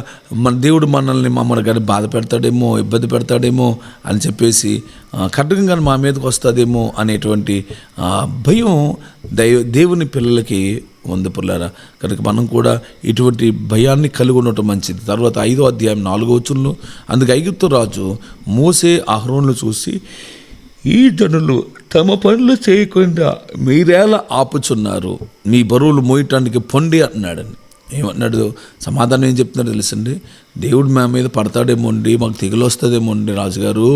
మన దేవుడు మమ్మల్ని కానీ బాధ పెడతాడేమో, ఇబ్బంది పెడతాడేమో అని చెప్పేసి ఖడ్గం కానీ మా మీదకి వస్తుందేమో అనేటువంటి భయం దేవుని పిల్లలకి ఉంది పిల్లరా. కనుక మనం కూడా ఇటువంటి భయాన్ని కలిగి ఉండటం మంచిది. తర్వాత 5వ అధ్యాయం 4వ వచనంలో, అందుకు ఐగుప్తు రాజు మోషే అహరోనులు చూసి, ఈ జనులు తమ పనులు చేయకుండా మీరేలా ఆపుచున్నారు? మీ బరువులు మోయటానికి పొండి అన్నాడని. ఏమన్నాడు? సమాధానం ఏం చెప్తున్నాడు తెలుసండి? దేవుడు మా మీద పడతాడేమో అండి, మాకు తెగులు వస్తుందేమో అండి, రాజుగారు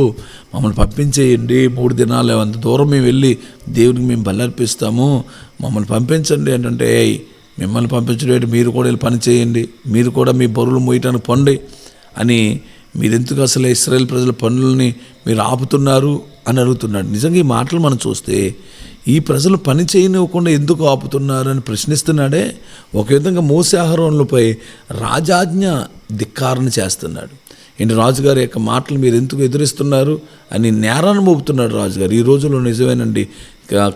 మమ్మల్ని పంపించేయండి, 3 దినాలు అంత దూరం మేము వెళ్ళి దేవుడికి మేము బలి అర్పిస్తాము, మమ్మల్ని పంపించండి అంటే, మిమ్మల్ని పంపించడం మీరు కూడా వెళ్ళి పని చేయండి, మీరు కూడా మీ బరువులు మోయటానికి పొండి అని, మీరెందుకు అసలు ఇశ్రాయేల్ ప్రజల పనులని మీరు ఆపుతున్నారు అని అడుగుతున్నాడు. నిజంగా ఈ మాటలు మనం చూస్తే ఈ ప్రజలు పని చేయనివ్వకుండా ఎందుకు ఆపుతున్నారు అని ప్రశ్నిస్తున్నాడే. ఒక విధంగా మోసే అహరోనులపై రాజాజ్ఞ ధిక్కారణ చేస్తున్నాడు. ఏంటి రాజుగారి యొక్క మాటలు మీరు ఎందుకు ఎదురిస్తున్నారు అని నేరాన్ని మోపుతున్నాడు రాజుగారు. ఈ రోజుల్లో నిజమేనండి,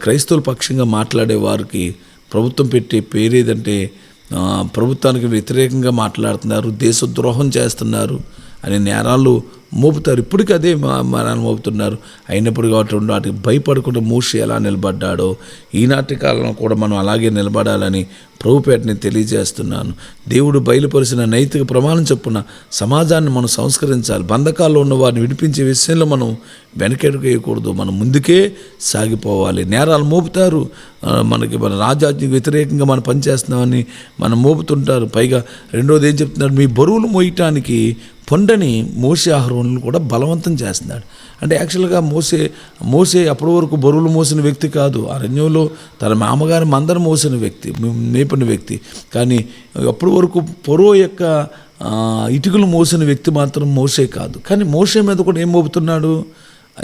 క్రైస్తవుల పక్షంగా మాట్లాడే వారికి ప్రభుత్వం పెట్టే పేరేదంటే ప్రభుత్వానికి వ్యతిరేకంగా మాట్లాడుతున్నారు, దేశద్రోహం చేస్తున్నారు అని నేరాలు మోపుతారు. ఇప్పటికీ అదే నేరాలు మోపుతున్నారు. అయినప్పుడు కాబట్టి వాటికి భయపడకుండా మోషే ఎలా నిలబడ్డాడో ఈనాటి కాలంలో కూడా మనం అలాగే నిలబడాలని ప్రభుపేటని తెలియజేస్తున్నాను. దేవుడు బయలుపరిచిన నైతిక ప్రమాణం చొప్పున సమాజాన్ని మనం సంస్కరించాలి. బంధకాల్లో ఉన్న వారిని విడిపించే విషయంలో మనం వెనకడుగు వేయకూడదు. మనం ముందుకే సాగిపోవాలి. నేరాలు మోపుతారు, మన రాజ్యానికి వ్యతిరేకంగా మనం పనిచేస్తున్నామని మనం మోపుతుంటారు. పైగా రెండోది ఏం చెప్తున్నారు, మీ బరువులు మోయటానికి పొండని మోసే అహరోనులను కూడా బలవంతం చేస్తున్నాడు. అంటే యాక్చువల్గా మోసే అప్పటి వరకు బరువులు మోసిన వ్యక్తి కాదు. అరణ్యంలో తన మామగారి మందరం మోసిన వ్యక్తి, మేపిన వ్యక్తి. కానీ అప్పటి వరకు ఫరో యొక్క ఇటుకలు మోసిన వ్యక్తి మాత్రం మోసే కాదు. కానీ మోసే మీద కూడా ఏం మోపుతున్నాడు,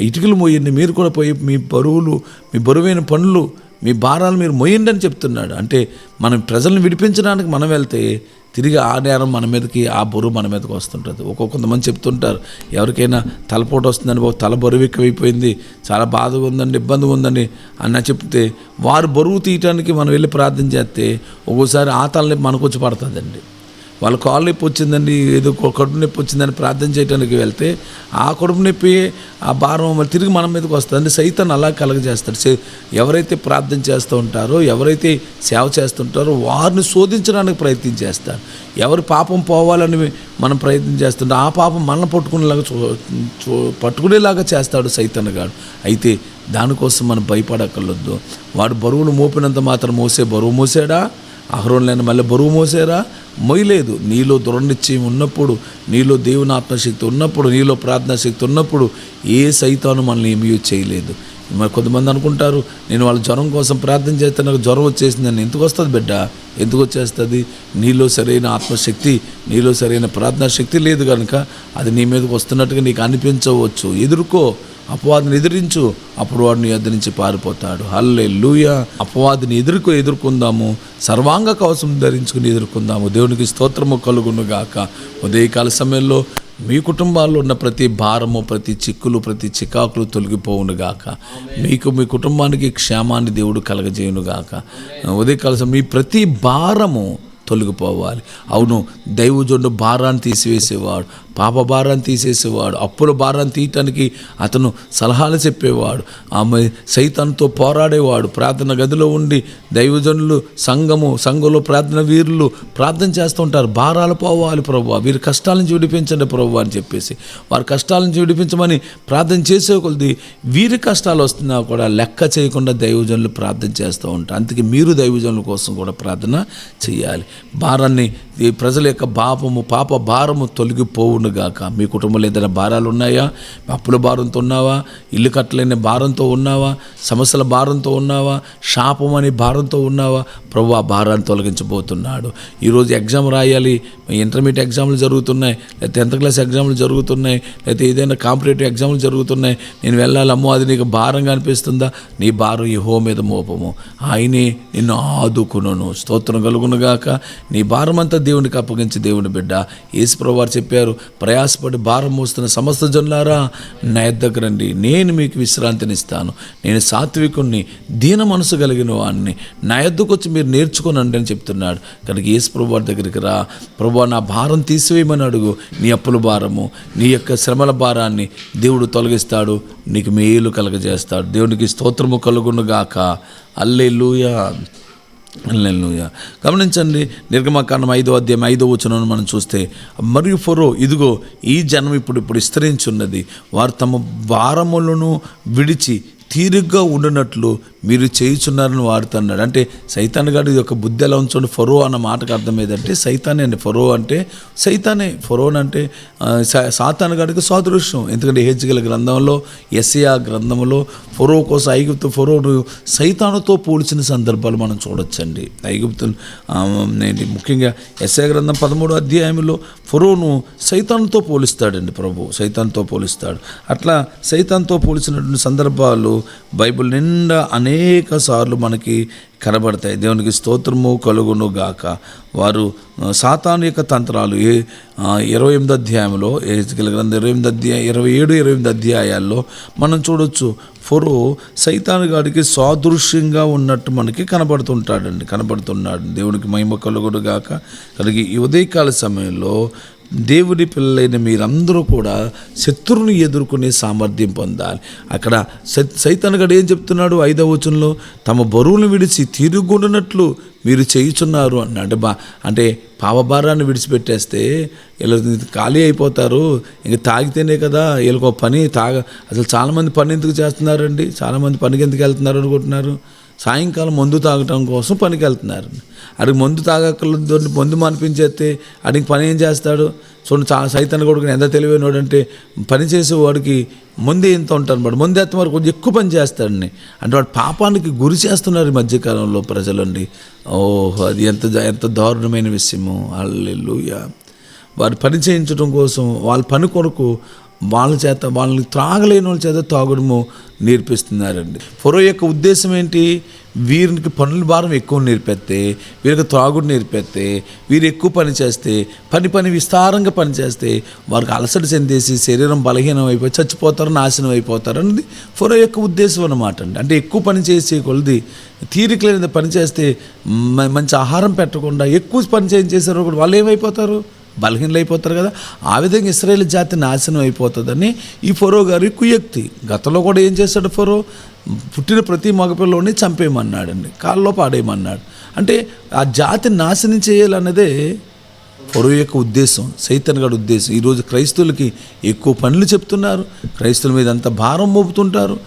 ఇటుకలు మోయండి, మీరు కూడా పోయి మీ బరువైన పనులు, మీ భారాలు మీరు మోయండి అని చెప్తున్నాడు. అంటే మనం ప్రజలను విడిపించడానికి మనం వెళ్తే తిరిగి ఆ నేరం మన మీదకి, ఆ బరువు మన మీదకి వస్తుంటుంది. కొంతమంది చెప్తుంటారు, ఎవరికైనా తలపోటు వస్తుందని, తల బరువు ఎక్కువైపోయింది, చాలా బాధగా ఉందండి, ఇబ్బందిగా ఉందండి అన్న చెప్తే వారు బరువు తీయటానికి మనం వెళ్ళి ప్రార్థన చేస్తే ఒక్కోసారి ఆ తలనొప్పి మనకు వచ్చి పడుతుందండి. వాళ్ళ కాళ్ళు నొప్పి వచ్చిందండి, ఏదో కడుపు నొప్పి వచ్చిందని ప్రార్థన చేయడానికి వెళ్తే ఆ కడుపు నొప్పి, ఆ భారం తిరిగి మన మీదకి వస్తుంది. సైతాన్ అలా కలగజేస్తాడు. ఎవరైతే ప్రార్థన చేస్తూ ఉంటారో, ఎవరైతే సేవ చేస్తుంటారో వారిని శోధించడానికి ప్రయత్నం చేస్తారు. ఎవరి పాపం పోవాలని మనం ప్రయత్నం చేస్తుంటే ఆ పాపం మనల్ని పట్టుకునేలాగా చేస్తాడు సైతాన్ గాడు. అయితే దానికోసం మనం భయపడక్కర్లొద్దు. వాడు బరువులు మోపినంత మాత్రం బరువు మోసాడా? అహరోనులైన మళ్ళీ బరువు మోసారా? మొయ్యలేదు. నీలో దృఢనిశ్చయం ఉన్నప్పుడు, నీలో దేవుని ఆత్మశక్తి ఉన్నప్పుడు, నీలో ప్రార్థనా శక్తి ఉన్నప్పుడు ఏ సైతాను మనల్ని ఏమీ చేయలేదు. మరి కొంతమంది అనుకుంటారు, నేను వాళ్ళ జ్వరం కోసం ప్రార్థన చేస్తే నాకు జ్వరం వచ్చేసిందని. ఎందుకు వస్తుంది బిడ్డ? ఎందుకు వచ్చేస్తుంది? నీలో సరైన ఆత్మశక్తి, నీలో సరైన ప్రార్థనా శక్తి లేదు కనుక అది నీ మీదకి వస్తున్నట్టుగా నీకు అనిపించవచ్చు. ఎదుర్కో, అపవాదిని ఎదిరించు, అప్పుడు వాడు నీ యొద్ద నుంచి పారిపోతాడు. హల్లెలూయా. అపవాదిని ఎదుర్కొందాము, సర్వాంగ కవచం ధరించుకుని ఎదుర్కొందాము. దేవునికి స్తోత్రము కలుగును గాక. ఉదయకాల సమయంలో మీ కుటుంబాల్లో ఉన్న ప్రతి భారము, ప్రతి చిక్కులు, ప్రతి చికాకులు తొలగిపోవును గాక. మీకు, మీ కుటుంబానికి క్షేమాన్ని దేవుడు కలగజేయును గాక. ఉదయకాల సమయం మీ ప్రతి భారము తొలగిపోవాలి. అవును, దైవజనుడు భారాన్ని తీసివేసేవాడు, పాప భారాన్ని తీసేసేవాడు, అప్పుల భారాన్ని తీయటానికి అతను సలహాలు చెప్పేవాడు. ఆమె సైతాన్తో పోరాడేవాడు. ప్రార్థన గదిలో ఉండి దైవజనులు, సంఘంలో ప్రార్థన వీరులు ప్రార్థన చేస్తూ ఉంటారు. భారాలు పోవాలి ప్రభువా, వీరి కష్టాల నుంచి విడిపించండి ప్రభువా అని చెప్పేసి వారి కష్టాల నుంచి విడిపించమని ప్రార్థన చేసే కొలది వీరి కష్టాలు వస్తున్నా కూడా లెక్క చేయకుండా దైవజనులు ప్రార్థన చేస్తూ ఉంటారు. అందుకే మీరు దైవజనుల కోసం కూడా ప్రార్థన చేయాలి. భారాన్ని, ఈ ప్రజల యొక్క పాప భారము తొలగిపోవును గాక. మీ కుటుంబంలో ఏదైనా భారాలు ఉన్నాయా? అప్పుల భారంతో ఉన్నావా? ఇల్లు కట్టలేని భారంతో ఉన్నావా? సమస్యల భారంతో ఉన్నావా? శాపం అనే భారంతో ఉన్నావా? ప్రభు ఆ భారాన్ని తొలగించబోతున్నాడు. ఈరోజు ఎగ్జామ్ రాయాలి, ఇంటర్మీడియట్ ఎగ్జామ్లు జరుగుతున్నాయి, లేకపోతే 10th క్లాస్ ఎగ్జామ్లు జరుగుతున్నాయి, లేకపోతే ఏదైనా కాంపిటేటివ్ ఎగ్జామ్లు జరుగుతున్నాయి. నేను వెళ్ళాలమ్మో, అది నీకు భారంగా అనిపిస్తుందా? నీ భారం యెహోవా మీద మోపము, ఆయనే నిన్ను ఆదుకును. స్తోత్రం కలుగును గాక. నీ భారం అంతా దేవునికి అప్పగించి, దేవుని బిడ్డ యేసుప్రభువు వారు చెప్పారు, ప్రయాసపడి భారం మోస్తున్న సమస్త జనులారా నా యొద్దకు రండి, నేను మీకు విశ్రాంతినిస్తాను. నేను సాత్వికుణ్ణి, దీన మనసు కలిగిన వాడిని, నా యొద్దకు వచ్చి మీరు నేర్చుకోనండి అని చెప్తున్నాడు. కనుక యేసుప్రభువు వారి దగ్గరికి రా. ప్రభువా, నా భారం తీసివేయమని అడుగు. నీ అప్పుల భారము, నీ యొక్క శ్రమల భారాన్ని దేవుడు తొలగిస్తాడు, నీకు మేలు కలగజేస్తాడు. దేవునికి స్తోత్రము కలుగును గాక. హల్లెలూయా, హల్లెలూయా. గమనించండి, నిర్గమకాండం 5వ అధ్యాయం 5వ వచనం మనం చూస్తే, మరియు ఫరో, ఇదిగో ఈ జనం ఇప్పుడు విస్తరించున్నది, వారు తమ భారములను విడిచి తీరిగ్గా ఉండినట్లు మీరు చేయుచున్నారని వాడుతూ అన్నాడు. అంటే సైతాన్ గారు ఇది ఒక బుద్ధి ఎలా ఉంచండి. ఫరో అన్న మాటకు అర్థం ఏదంటే సైతానే అండి. ఫరో అంటే సైతానే. ఫరోన్ అంటే సాతాన్ గారికి సాదృశ్యం. ఎందుకంటే హెజ్కేలు గ్రంథంలో, యెషయా గ్రంథంలో ఫరో కోసం ఐగుప్తు ఫరోను సైతానుతో పోల్చిన సందర్భాలు మనం చూడొచ్చండి. ఐగుప్తు ముఖ్యంగా యెషయా గ్రంథం 13వ అధ్యాయంలో ఫరోను సైతానుతో పోలిస్తాడండి. ప్రభు సైతాన్తో పోలిస్తాడు. అట్లా సైతాన్తో పోల్చినటువంటి సందర్భాలు బైబిల్ నిండా అనేక సార్లు మనకి కనబడతాయి. దేవునికి స్తోత్రము కలుగును గాక. వారు సాతాను యొక్క తంత్రాలు 28వ అధ్యాయంలో, హెజ్కేలు గ్రంథం 27 అధ్యాయాల్లో మనం చూడొచ్చు. ఫరో సైతాను గాడికి సాదృశ్యంగా ఉన్నట్టు మనకి కనబడుతున్నాడు. దేవునికి మహిమ కలుగును గాక. కలిగి ఈ ఉదయకాల సమయంలో దేవుడి పిల్లలైన మీరందరూ కూడా శత్రువుని ఎదుర్కొనే సామర్థ్యం పొందాలి. అక్కడ సైతాను గడు ఏం చెప్తున్నాడు 5వ వచనంలో, తమ బరువులను విడిచి తిరుగుండునట్లు మీరు చేయుచున్నారు అన్నాడు. అంటే పాపభారాన్ని విడిచిపెట్టేస్తే వీళ్ళు ఖాళీ అయిపోతారు. ఇంక తాగితేనే కదా వీళ్ళకి ఒక పని. అసలు చాలామంది పని ఎందుకు చేస్తున్నారండి? చాలామంది పనికి ఎందుకు వెళ్తున్నారు అనుకుంటున్నారు? సాయంకాలం మందు తాగటం కోసం పనికి వెళ్తున్నారు. అడిగి మందు తాగక్కర్లేదు, మందు మానిపించేస్తే అడిగి పని ఏం చేస్తాడు? చూడండి, సైతాను కొడుకుని ఎంత తెలివైనవాడు అంటే, పని చేసేవాడికి ముందే ఎంత ఉంటారు అనమాట. ముందే ఎత్త వరకు కొంచెం ఎక్కువ పని చేస్తాడని అంటే వాడు పాపానికి గురి చేస్తున్నారు ఈ మధ్యకాలంలో ప్రజలండి. అది ఎంత దారుణమైన విషయము. హల్లెలూయా. వారు పని చేయించడం కోసం వాళ్ళ పని కొరకు వాళ్ళని త్రాగలేని వాళ్ళ చేత తాగడము నేర్పిస్తున్నారండి. ఫరో యొక్క ఉద్దేశం ఏంటి? వీరికి పనుల భారం ఎక్కువ నేర్పెత్తే, వీరికి త్రాగుడు నేర్పెత్తే, వీరు ఎక్కువ పని చేస్తే, పని విస్తారంగా పని చేస్తే వారికి అలసట చెందేసి శరీరం బలహీనం అయిపోయి చచ్చిపోతారు, నాశనం అయిపోతారు అన్నది ఫరో యొక్క ఉద్దేశం అన్నమాట అండి. అంటే ఎక్కువ పని చేసే కొలది తీరిక లేని పని చేస్తే, మంచి ఆహారం పెట్టకుండా ఎక్కువ పని చేసేసారు కూడా వాళ్ళు ఏమైపోతారు? బలహీనలు అయిపోతారు కదా. ఆ విధంగా ఇశ్రాయేల్ జాతి నాశనం అయిపోతుందని ఈ ఫరో గారి కుయుక్తి. గతంలో కూడా ఏం చేశాడు ఫరో? పుట్టిన ప్రతి మగపిల్లోని చంపేయమన్నాడండి, కాళ్ళలో పాడేయమన్నాడు. అంటే ఆ జాతిని నాశనం చేయాలన్నదే ఫరో యొక్క ఉద్దేశం, సైతాను గారి ఉద్దేశం. ఈరోజు క్రైస్తవులకి ఎక్కువ పనులు చెప్తున్నారు, క్రైస్తవుల మీద అంత భారం మోపుతుంటారు,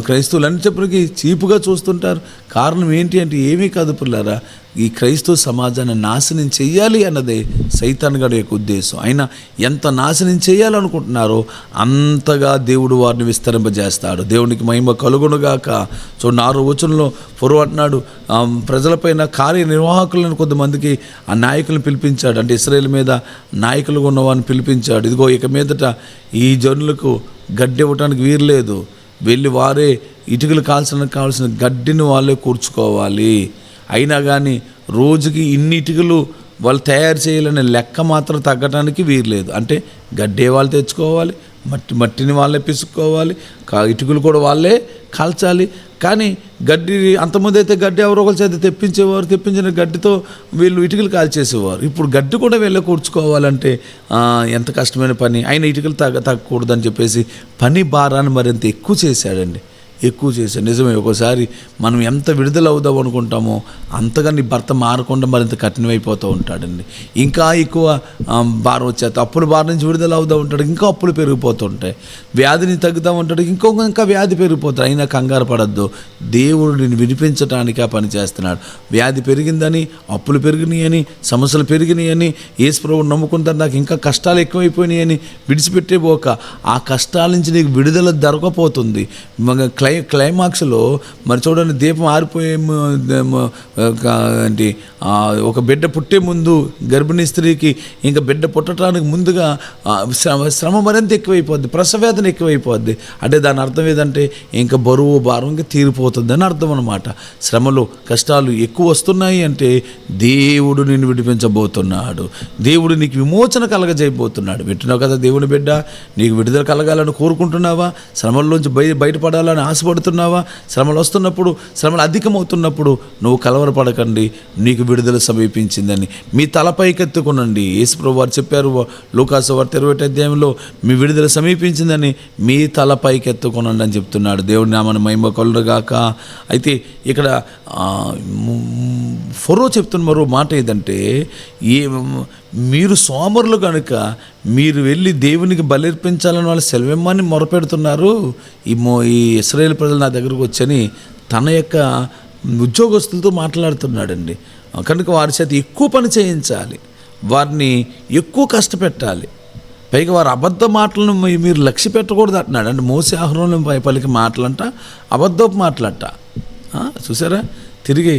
క్రైస్తవులు అన్నిటిప్పటికీ చీపుగా చూస్తుంటారు. కారణం ఏంటి అంటే ఏమీ కాదు పిల్లారా, ఈ క్రైస్తవ సమాజాన్ని నాశనం చేయాలి అన్నదే సైతాను గారి యొక్క ఉద్దేశం. అయినా ఎంత నాశనం చేయాలనుకుంటున్నారో అంతగా దేవుడు వారిని విస్తరింపజేస్తాడు. దేవునికి మహిమ కలుగునుగాక. సో 6వ వచనంలో ఫరో అంటున్నాడు, ప్రజలపైన కార్యనిర్వాహకులను కొంతమందికి ఆ నాయకులను పిలిపించాడు. అంటే ఇశ్రాయేలు మీద నాయకులుగా ఉన్నవారిని పిలిపించాడు. ఇదిగో ఇక మీదట ఈ జనులకు గడ్డి ఇవ్వటానికి వీలు లేదు, వెళ్ళి వారే ఇటుకలు కావాల్సిన గడ్డిని వాళ్ళే కూర్చుకోవాలి. అయినా కానీ రోజుకి ఇన్ని ఇటుకలు వాళ్ళు తయారు చేయాలనే లెక్క మాత్రం తగ్గడానికి వీరలేదు. అంటే గడ్డే వాళ్ళు తెచ్చుకోవాలి, మట్టిని వాళ్ళే పిసుక్కోవాలి, ఇటుకలు కూడా వాళ్ళే కాల్చాలి. కానీ గడ్డి అంతకుముందు అయితే గడ్డి ఎవరో ఒకరి చేత తెప్పించిన గడ్డితో వీళ్ళు ఇటుకలు కాల్చేసేవారు. ఇప్పుడు గడ్డి కూడా వీళ్ళే కూర్చుకోవాలంటే ఎంత కష్టమైన పని. అయినా ఇటుకలు తగ్గకూడదని చెప్పేసి పని భారాన్ని మరింత ఎక్కువ చేశాడండి. నిజమే, ఒకసారి మనం ఎంత విడుదల అవుదాం అనుకుంటామో అంతగా నీ భర్త మారకుండా మరింత కఠినమైపోతూ ఉంటాడండి. ఇంకా ఎక్కువ భారం వచ్చేది, అప్పుల భారం నుంచి విడుదల అవుదాం ఉంటాడు, ఇంకా అప్పులు పెరిగిపోతూ ఉంటాయి. వ్యాధిని తగ్గుదాం ఉంటాడు, ఇంకా వ్యాధి పెరిగిపోతాడు. అయినా కంగారు పడద్దు, దేవుడు నిన్ను విడిపించడానికి ఆ పని చేస్తున్నాడు. వ్యాధి పెరిగిందని, అప్పులు పెరిగినాయని, సమస్యలు పెరిగినాయని, యేసు ప్రభువుని నమ్ముకుంటారు, నాకు ఇంకా కష్టాలు ఎక్కువైపోయినాయని విడిచిపెట్టే పోక ఆ కష్టాల నుంచి నీకు విడుదల దొరకపోతుంది. క్లైమాక్స్లో మరి చూడండి, దీపం ఆరిపోయే ఏంటి, ఒక బిడ్డ పుట్టే ముందు గర్భిణీ స్త్రీకి ఇంకా బిడ్డ పుట్టడానికి ముందుగా శ్రమ మరింత ఎక్కువైపోద్ది, ప్రసవేదన ఎక్కువైపోద్ది. అంటే దాని అర్థం ఏదంటే ఇంకా బరువు భారం ఇంకా తీరిపోతుంది అని అర్థం అనమాట. శ్రమలు కష్టాలు ఎక్కువ వస్తున్నాయి అంటే దేవుడు నిన్ను విడిపించబోతున్నాడు, దేవుడు నీకు విమోచన కలగజేయబోతున్నాడు. వింటున్నావు కదా దేవుని బిడ్డ, నీకు విడుదల కలగాలని కోరుకుంటున్నావా? శ్రమల్లోంచి ఆశపడాలని ఆశపడుతున్నావా? శ్రమలు వస్తున్నప్పుడు, శ్రమలు అధికమవుతున్నప్పుడు నువ్వు కలవరపడకండి, నీకు విడుదల సమీపించిందని మీ తలపైకెత్తుకునండి. యేసుప్రభువు వారు చెప్పారు లూకాసు వార్త 21వ అధ్యాయంలో, మీ విడుదల సమీపించిందని మీ తలపైకెత్తుకునండి అని చెప్తున్నాడు. దేవుడి నామమున మహిమ కలుగుగాక. అయితే ఇక్కడ ఫరో చెప్తున్న మరో మాట ఏదంటే, మీరు సోమరులు కనుక మీరు వెళ్ళి దేవునికి బలిర్పించాలని వాళ్ళు సెలవిమ్మని మొరపెడుతున్నారు, ఈ ఇశ్రాయేలు ప్రజలు నా దగ్గరకు వచ్చని తన యొక్క ఉద్యోగస్తులతో మాట్లాడుతున్నాడండి. కనుక వారి చేత ఎక్కువ పని చేయించాలి, వారిని ఎక్కువ కష్టపెట్టాలి, పైగా వారి అబద్ధ మాటలను మీరు లక్ష్య పెట్టకూడదు అంటున్నాడు. అంటే మోసే అహరోను పలికి మాటలంట అబద్ధపు మాటలంట. చూసారా, తిరిగి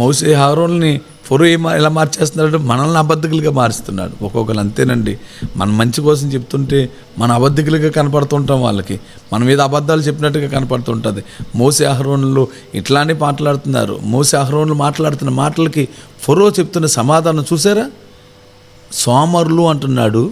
మోసే అహరోనుని ఫరో ఎలా మార్చేస్తున్నాడు? మనల్ని అబద్ధికులుగా మారుస్తున్నాడు. ఒక్కొక్కరు అంతేనండి, మన మంచి కోసం చెప్తుంటే మన అబద్ధికులుగా కనపడుతుంటాం, వాళ్ళకి మన మీద అబద్ధాలు చెప్పినట్టుగా కనపడుతుంటుంది. మోసే అహరోనులు ఇట్లానే మాట్లాడుతున్నారు. మోసే అహరోనులు మాట్లాడుతున్న మాటలకి ఫరో చెప్తున్న సమాధానం చూసారా? సోమరులు అంటున్నాడు.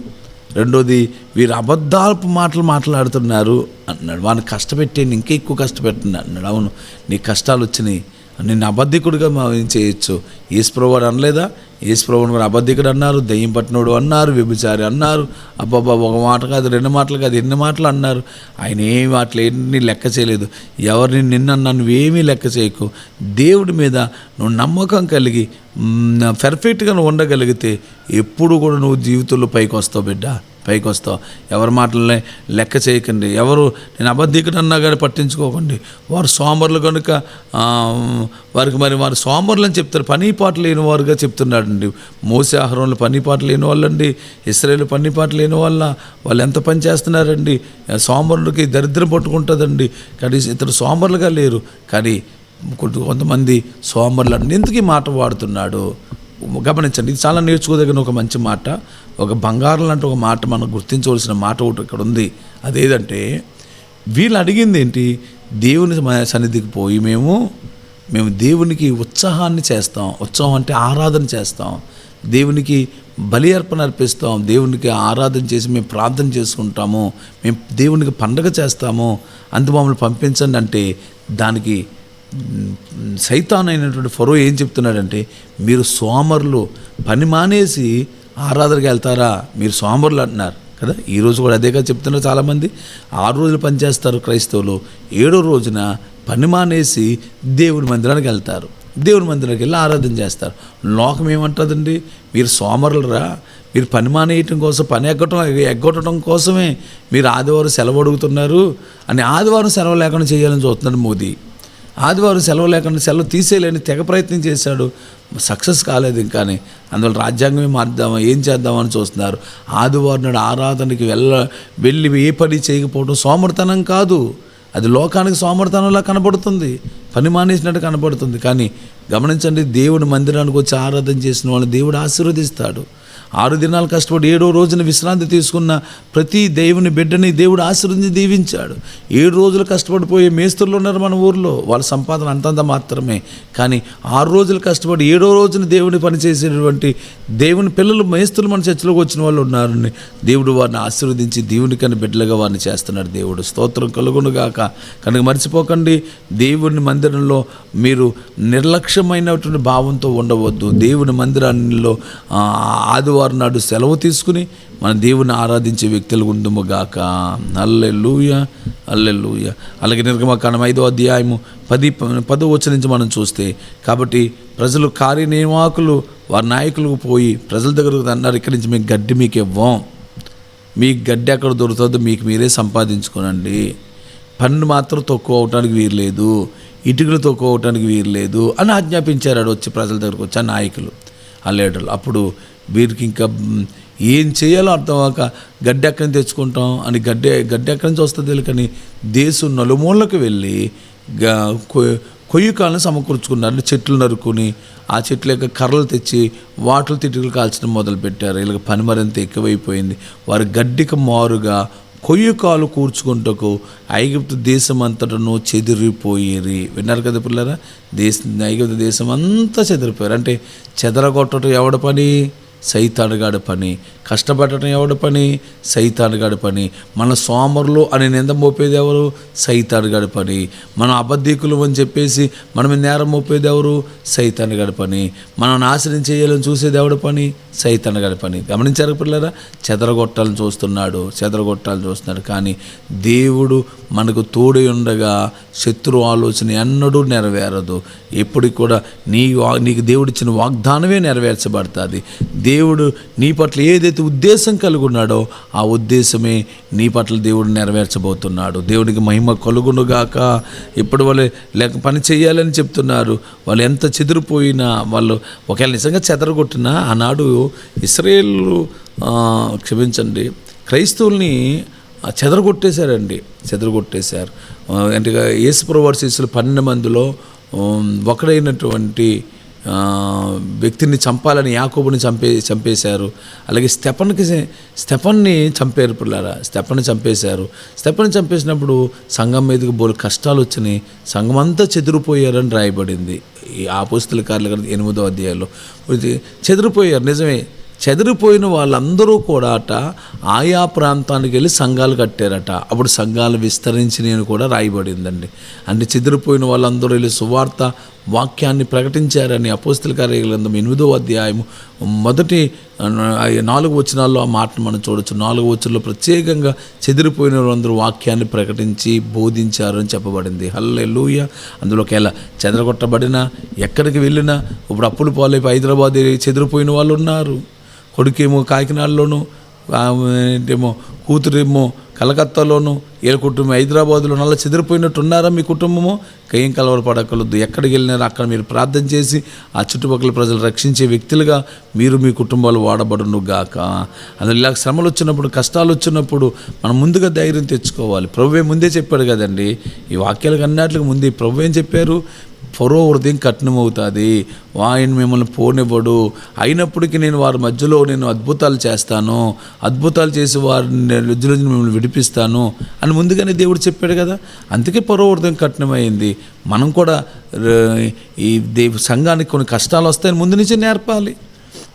రెండోది, వీరు అబద్ధాలపు మాటలు మాట్లాడుతున్నారు అంటున్నాడు. వాడిని కష్టపెట్టేది ఇంకా ఎక్కువ కష్టపెట్టినాడు అన్నాడు. అవును, నీ కష్టాలు వచ్చినాయి, నిన్ను అబద్ధికుడిగా చేయొచ్చు. యేసుప్రభువు అనలేదా, యేసుప్రభువుని కూడా అబద్ధికుడు అన్నారు, దెయ్యం పట్టినోడు అన్నారు, వ్యభిచారి అన్నారు. అబ్బాబ్బా, ఒక మాట కాదు, 2 మాటలు కాదు, ఎన్ని మాటలు అన్నారు. ఆయన ఏమి వాటిలో ఎన్ని లెక్క చేయలేదు. ఎవరిని నిన్నన్నా నువ్వేమీ లెక్క చేయకు. దేవుడి మీద నువ్వు నమ్మకం కలిగి పర్ఫెక్ట్గా నువ్వు ఉండగలిగితే ఎప్పుడు కూడా నువ్వు జీవితంలో పైకి వస్తావు బిడ్డ, పైకి వస్తావు. ఎవరి మాటలనే లెక్క చేయకండి. ఎవరు నేను అబద్ధికుడు అన్నా కానీ పట్టించుకోకండి. వారు సోమరులు కనుక వారు సోమరులు అని చెప్తారు, పని పాట లేని వారుగా చెప్తున్నాడండి. మోసే ఆహారంలో పని పాట లేని వాళ్ళండి, ఇశ్రాయేలు పని పాట లేని వాళ్ళు ఎంత పని చేస్తున్నారండి. సోమరులకి దరిద్రం పట్టుకుంటుందండి. కానీ ఇతరు సోమరులుగా లేరు. కానీ కొంతమంది సోమరులు ఎందుకు ఈ మాట వాడుతున్నాడు గమనించండి. ఇది చాలా నేర్చుకోదగిన ఒక మంచి మాట. ఒక బంగారం లాంటి ఒక మాట మనం గుర్తించవలసిన మాట ఒకటి ఇక్కడ ఉంది. అదేంటంటే వీళ్ళు అడిగింది ఏంటి, దేవుని సన్నిధికి పోయి మేము దేవునికి ఉత్సాహాన్ని చేస్తాం. ఉత్సాహం అంటే ఆరాధన చేస్తాం, దేవునికి బలి అర్పణ అర్పిస్తాం, దేవునికి ఆరాధన చేసి మేము ప్రార్థన చేసుకుంటాము, మేము దేవునికి పండగ చేస్తాము, అందు మమ్మల్ని పంపించండి అంటే దానికి సైతాన్ అయినటువంటి ఫరో ఏం చెప్తున్నాడంటే, మీరు సోమరులు, పని మానేసి ఆరాధనకి వెళ్తారా, మీరు సోమరులు అంటున్నారు కదా. ఈరోజు కూడా అదేగా చెప్తున్నారు చాలామంది. 6 రోజులు పనిచేస్తారు క్రైస్తవులు, 7వ రోజున పని మానేసి దేవుని మందిరానికి వెళ్తారు. దేవుని మందిరానికి వెళ్ళి ఆరాధన చేస్తారు. లోకం ఏమంటుందండి, మీరు సోమరులరా, మీరు పని మానేయటం కోసం, పని ఎగ్గొట్టడం కోసమే మీరు ఆదివారం సెలవు అడుగుతున్నారు అని. ఆదివారం సెలవు లేకుండా చేయాలని చూస్తున్నాడు మోదీ. ఆదివారం సెలవు లేకుండా సెలవు తీసేయాలని తెగ ప్రయత్నం చేశాడు, సక్సెస్ కాలేదు ఇంకానే. అందువల్ల రాజ్యాంగమే మార్దామా, ఏం చేద్దామని చూస్తున్నారు. ఆదివారం నాడు ఆరాధనకి వెళ్ళి ఏ పని చేయకపోవడం సోమరితనం కాదు, అది లోకానికి సోమరితనంలా కనబడుతుంది, పని మానేసినట్టు కనబడుతుంది. కానీ గమనించండి, దేవుడి మందిరానికి వచ్చి ఆరాధన చేసిన వాళ్ళని దేవుడు ఆశీర్వదిస్తాడు. 6 దినాలు కష్టపడి 7వ రోజున విశ్రాంతి తీసుకున్న ప్రతి దేవుని బిడ్డని దేవుడు ఆశీర్వదించి దీవించాడు. 7 రోజులు కష్టపడిపోయే మేస్తులు ఉన్నారు మన ఊర్లో, వాళ్ళ సంపాదన అంతంత మాత్రమే. కానీ 6 రోజులు కష్టపడి 7వ రోజున దేవుని పనిచేసేటువంటి దేవుని పిల్లలు, మేస్తులు మన చర్చలోకి వచ్చిన వాళ్ళు ఉన్నారని దేవుడు వారిని ఆశీర్వదించి దేవునికని బిడ్డలుగా వారిని చేస్తున్నాడు. దేవుడు స్తోత్రం కలుగునుగాక. కనుక మర్చిపోకండి, దేవుని మందిరంలో మీరు నిర్లక్ష్యమైనటువంటి భావంతో ఉండవద్దు. దేవుని మందిరంలో ఆదివారం నాడు సెలవు తీసుకుని మన దేవుని ఆరాధించే వ్యక్తులు ఉండుముగాక. హల్లెలూయా, హల్లెలూయా. అలాగే నిర్గమకాండం 5వ అధ్యాయము 10వ వచనం నుంచి మనం చూస్తే, కాబట్టి ప్రజలు కార్యనిర్వాహకులు వారి నాయకులకు పోయి ప్రజల దగ్గరకు అన్నారు, ఇక్కడి నుంచి మేము గడ్డి మీకు ఇవ్వం, మీకు గడ్డి ఎక్కడ దొరుకుతుందో మీకు మీరే సంపాదించుకోనండి, పన్ను మాత్రం తక్కువ అవటానికి వీలు లేదు, ఇటుకలు తక్కువ అవటానికి వీలు లేదు అని ఆజ్ఞాపించారు. వచ్చి ప్రజల దగ్గరకు వచ్చి ఆ నాయకులు, ఆ లీడర్లు. అప్పుడు వీరికి ఇంకా ఏం చేయాలో అర్థమవక గడ్డి ఎక్కడి నుంచి తెచ్చుకుంటాం అని గడ్డి ఎక్కడి నుంచి వస్తుంది కానీ దేశం నలుమూలలకు వెళ్ళి కొయ్యకాలను సమకూర్చుకున్నారు. చెట్లు నరుకుని ఆ చెట్ల యొక్క కర్రలు తెచ్చి వాటిలో తిట్టుకులు కాల్చడం మొదలుపెట్టారు. వీళ్ళకి పని మరింత ఎక్కువైపోయింది. వారి గడ్డికి మారుగా కొయ్యకాలు కూర్చుకుంటకు ఐగుప్తు దేశం అంతటను చెదిరిపోయేరి. విన్నారు కదా పిల్లరా, ఐగుప్తు దేశం అంతా చెదిరిపోయారు. అంటే చెదరగొట్టడం ఎవడ పని, సైతానుగాడి పని. కష్టపడటం ఎవడి పని, సైతానుగాడి పని. మన సోమరులు అని నింద మోపేది ఎవరు, సైతానుగాడి పని. మనం అబద్ధికులు అని చెప్పేసి మనం నేరం మోపేది ఎవరు, సైతానుగాడి పని. మనం నాశనం చేయాలని చూసేది ఎవడి పని, సైతానుగాడి పని. గమనించారు పిల్లరా, చెదరగొట్టాలని చూస్తున్నాడు. కానీ దేవుడు మనకు తోడై ఉండగా శత్రు ఆలోచన ఎన్నడూ నెరవేరదు. ఎప్పటికి కూడా నీకు దేవుడిచ్చిన వాగ్దానమే నెరవేర్చబడుతుంది. దేవుడు నీ పట్ల ఏదైతే ఉద్దేశం కలిగి ఉన్నాడో ఆ ఉద్దేశమే నీ పట్ల దేవుడు నెరవేర్చబోతున్నాడు. దేవునికి మహిమ కలుగునుగాక. ఇప్పుడు వాళ్ళు పని చేయాలని చెప్తున్నారు. వాళ్ళు ఎంత చెదిరిపోయినా, వాళ్ళు ఒకవేళ నిజంగా చెదరగొట్టినా, ఆనాడు ఇశ్రాయేలు క్షమించండి క్రైస్తవుల్ని చెదరగొట్టేశారు. అంటే యేసుప్రభువు వారి శిష్యులు 12 మందిలో ఒకడైనటువంటి వ్యక్తిని చంపాలని యాకోబుని చంపేశారు. అలాగే స్టెఫన్ని చంపారు పిల్లారా. స్టెఫన్ని చంపేసినప్పుడు సంఘం మీదకి బోలు కష్టాలు వచ్చినాయి. సంఘం అంతా చెదిరిపోయారని రాయబడింది ఈ అపోస్తలుల కార్యాలు 8వ అధ్యాయంలో. చెదిరిపోయారు, నిజమే. చెదిరిపోయిన వాళ్ళందరూ కూడా ఆయా ప్రాంతానికి వెళ్ళి సంఘాలు కట్టారట. అప్పుడు సంఘాలు విస్తరించి నేను కూడా రాయబడిందండి. అంటే చెదిరిపోయిన వాళ్ళందరూ వెళ్ళి సువార్త వాక్యాన్ని ప్రకటించారని అపోస్తల కార్యాల గ్రంథం 8వ అధ్యాయము మొదటి 4 వచనాల్లో ఆ మాటను మనం చూడొచ్చు. 4వ వచనంలో ప్రత్యేకంగా చెదిరిపోయిన వారందరూ వాక్యాన్ని ప్రకటించి బోధించారు అని చెప్పబడింది. హల్లెలూయా. అందులో ఒకవేళ చెదరగొట్టబడినా ఎక్కడికి వెళ్ళినా, ఇప్పుడు అప్పులు పాలైపు హైదరాబాద్ చెదిరిపోయిన వాళ్ళు ఉన్నారు. కొడుకేమో కాకినాడలోను, ఏంటేమో కూతురేమో కలకత్తాలోను, ఏ కుటుంబం హైదరాబాద్లో నల్ల చెదిరిపోయినట్టు ఉన్నారా మీ కుటుంబము? ఏం కలవరపడకూడదు. ఎక్కడికి వెళ్ళినారో అక్కడ మీరు ప్రార్థన చేసి ఆ చుట్టుపక్కల ప్రజలు రక్షించే వ్యక్తులుగా మీరు మీ కుటుంబాలు వాడబడును గాక. అందులో ఇలా శ్రమలు వచ్చినప్పుడు, కష్టాలు వచ్చినప్పుడు మనం ముందుగా ధైర్యం తెచ్చుకోవాలి. ప్రభువే ముందే చెప్పాడు కదండి, ఈ వాక్యాలకు అన్నిటికి ముందే ప్రభు ఏం చెప్పారు? ఫరో హృదయం కఠినమవుతుంది, ఆయన మిమ్మల్ని పోనివ్వడు, అయినప్పటికీ నేను వారి మధ్యలో నేను అద్భుతాలు చేస్తాను, అద్భుతాలు చేసి వారిని మధ్యలో మిమ్మల్ని విడిపిస్తాను అని ముందుగానే దేవుడు చెప్పాడు కదా. అందుకే ఫరో హృదయం కఠినమైంది. మనం కూడా ఈ సంఘానికి కొన్ని కష్టాలు వస్తాయని ముందు నుంచి నేర్పాలి.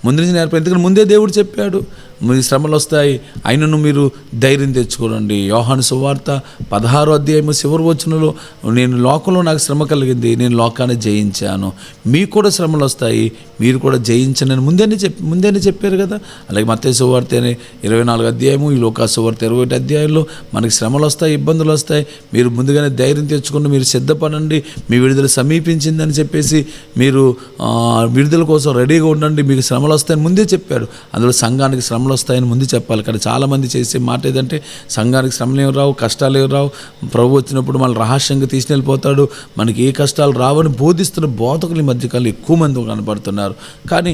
ఎందుకంటే ముందే దేవుడు చెప్పాడు మీ శ్రమలు వస్తాయి, అయినను మీరు ధైర్యం తెచ్చుకోనండి. యోహాను సువార్త 16వ అధ్యాయము చివరి వచనంలో, నేను లోకంలో నాకు శ్రమ కలిగింది, నేను లోకాన్ని జయించాను, మీకు కూడా శ్రమలు వస్తాయి, మీరు కూడా జయించనని ముందేనే చెప్పారు కదా. అలాగే మత్తయి సువార్త 24వ అధ్యాయము, ఈ లూకా సువార్త 21వ అధ్యాయంలో మనకి శ్రమలు వస్తాయి, ఇబ్బందులు వస్తాయి, మీరు ముందుగానే ధైర్యం తెచ్చుకుని మీరు సిద్ధపడండి, మీ విడుదల సమీపించిందని చెప్పేసి మీరు విడుదల కోసం రెడీగా ఉండండి, మీకు శ్రమలు వస్తాయని ముందే చెప్పాడు. అందులో సంఘానికి శ్రమలు వస్తాయని ముందు చెప్పాలి. కానీ చాలామంది చేసే మాట ఏదంటే, సంఘానికి శ్రమలు ఏమి రావు, కష్టాలు ఏమి రావు, ప్రభు వచ్చినప్పుడు మళ్ళీ రహస్యంగా తీసుకెళ్ళిపోతాడు, మనకి ఏ కష్టాలు రావని బోధిస్తున్న బోధకులు ఈ మధ్యకాలం ఎక్కువ మంది కనపడుతున్నారు. కానీ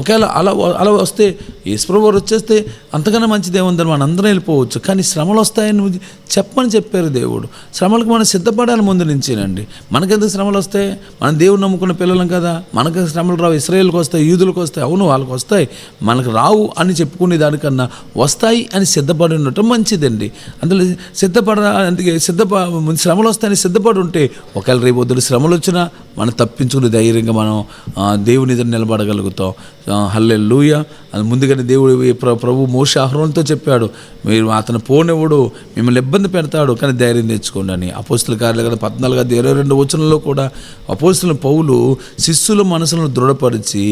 ఒకవేళ అలా వస్తే, యేసుప్రభు వారు వచ్చేస్తే అంతకన్నా మంచిదేముందని మనం అందరం వెళ్ళిపోవచ్చు. కానీ శ్రమలు వస్తాయని చెప్పమని చెప్పారు దేవుడు. శ్రమలకు మనం సిద్ధపడాలి ముందు నుంచేనండి. మనకెందుకు శ్రమలు వస్తాయి? మనం దేవుడు నమ్ముకున్న పిల్లలం కదా, మనకు శ్రమలు రావు. ఇశ్రాయేలుకు వస్తాయి, యూదులకు వస్తాయి, అవును వాళ్ళకి వస్తాయి, మనకు రావు అని చెప్పుకునే దానికన్నా వస్తాయి అని సిద్ధపడి ఉండటం మంచిదండి. అందులో అందుకే శ్రమలు వస్తాయని సిద్ధపడి ఉంటే ఒకవేళ రేపు వద్దు శ్రమలు వచ్చినా మనం తప్పించుకుని ధైర్యంగా మనం దేవుని ఎదురు నిలబడగలుగుతాం. హల్లెలూయా. అది ముందుగానే దేవుడు ప్రభు మోషే అహరోనుతో చెప్పాడు, మీరు అతను పోనివ్వడు, మిమ్మల్ని ఇబ్బంది పెడతాడు, కానీ ధైర్యం తెచ్చుకోండి అని. అపోస్తల కార్యాలు 14:22 వచనంలో కూడా అపోస్తలుడైన పౌలు శిష్యుల మనసులను దృఢపరిచి,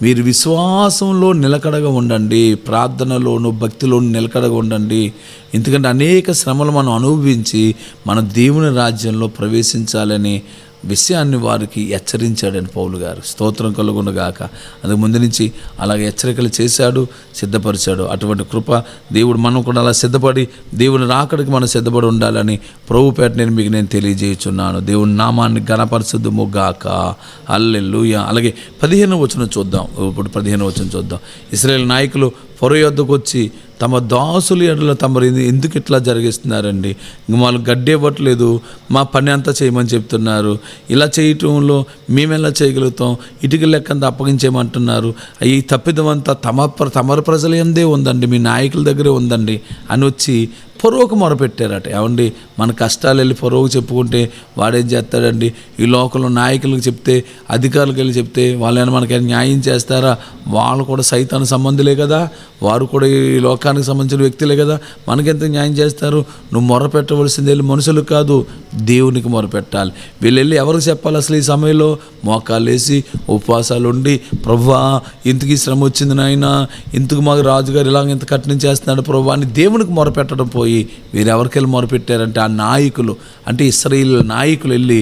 మీరు విశ్వాసంలో నిలకడగా ఉండండి, ప్రార్థనలోను భక్తిలోను నిలకడగా ఉండండి, ఎందుకంటే అనేక శ్రమలు మనం అనుభవించి మన దేవుని రాజ్యంలో ప్రవేశించాలని విషయాన్ని వారికి హెచ్చరించాడని పౌలు గారు. స్తోత్రం కలుగునుగాక. అందుకు ముందు నుంచి అలాగే హెచ్చరికలు చేశాడు, సిద్ధపరిచాడు. అటువంటి కృప దేవుడు మనం కూడా అలా సిద్ధపడి దేవుని రాకడికి మనం సిద్ధపడి ఉండాలని ప్రభుపేట నేను తెలియజేయుచున్నాను. దేవుని నామాన్ని ఘనపరచుదుము గాక. హల్లెలూయా. అలాగే 15వ వచనం చూద్దాం. ఇప్పుడు 15వ వచనం చూద్దాం. ఇశ్రాయేలు నాయకులు ఫరో యొద్దకు వచ్చి తమ దాసులు ఎడల తమరు ఎందుకు ఇట్లా జరిగిస్తున్నారండి? వాళ్ళు గడ్డి ఇవ్వట్లేదు, మా పని అంతా చేయమని చెప్తున్నారు, ఇలా చేయటంలో మేమెలా చేయగలుగుతాం, ఇటుక లెక్కంత అప్పగించేయమంటున్నారు, ఈ తప్పిదం అంతా తమరి ప్రజల యందే ఉందండి, మీ నాయకుల దగ్గరే ఉందండి అని వచ్చి ఫరోకు మొరపెట్టారట. ఏమండి, మన కష్టాలు వెళ్ళి ఫరోకు చెప్పుకుంటే వాడేం చేస్తాడండి? ఈ లోకంలో నాయకులకు చెప్తే, అధికారులకు వెళ్ళి చెప్తే వాళ్ళైనా మనకి న్యాయం చేస్తారా? వాళ్ళు కూడా సైతాను సంబంధులే కదా, వారు కూడా ఈ లోకానికి సంబంధించిన వ్యక్తులే కదా, మనకెంత న్యాయం చేస్తారు? నువ్వు మొరపెట్టవలసింది వెళ్ళి మనుషులకు కాదు, దేవునికి మొరపెట్టాలి. వీళ్ళు వెళ్ళి ఎవరికి చెప్పాలి? అసలు ఈ సమయంలో మోకాళ్ళు వేసి ఉపవాసాలు ఉండి, ప్రభువా ఇంతకీ శ్రమ వచ్చింది నాయన, ఇంతకు మాకు రాజుగారు ఇలాగ ఇంత కఠినం చేస్తున్నాడు ప్రభువా అని దేవునికి మొరపెట్టడం పోయి వీరెవరికెళ్ళి మొరపెట్టారంటే ఆ నాయకులు, అంటే ఇశ్రాయేల్ నాయకులు వెళ్ళి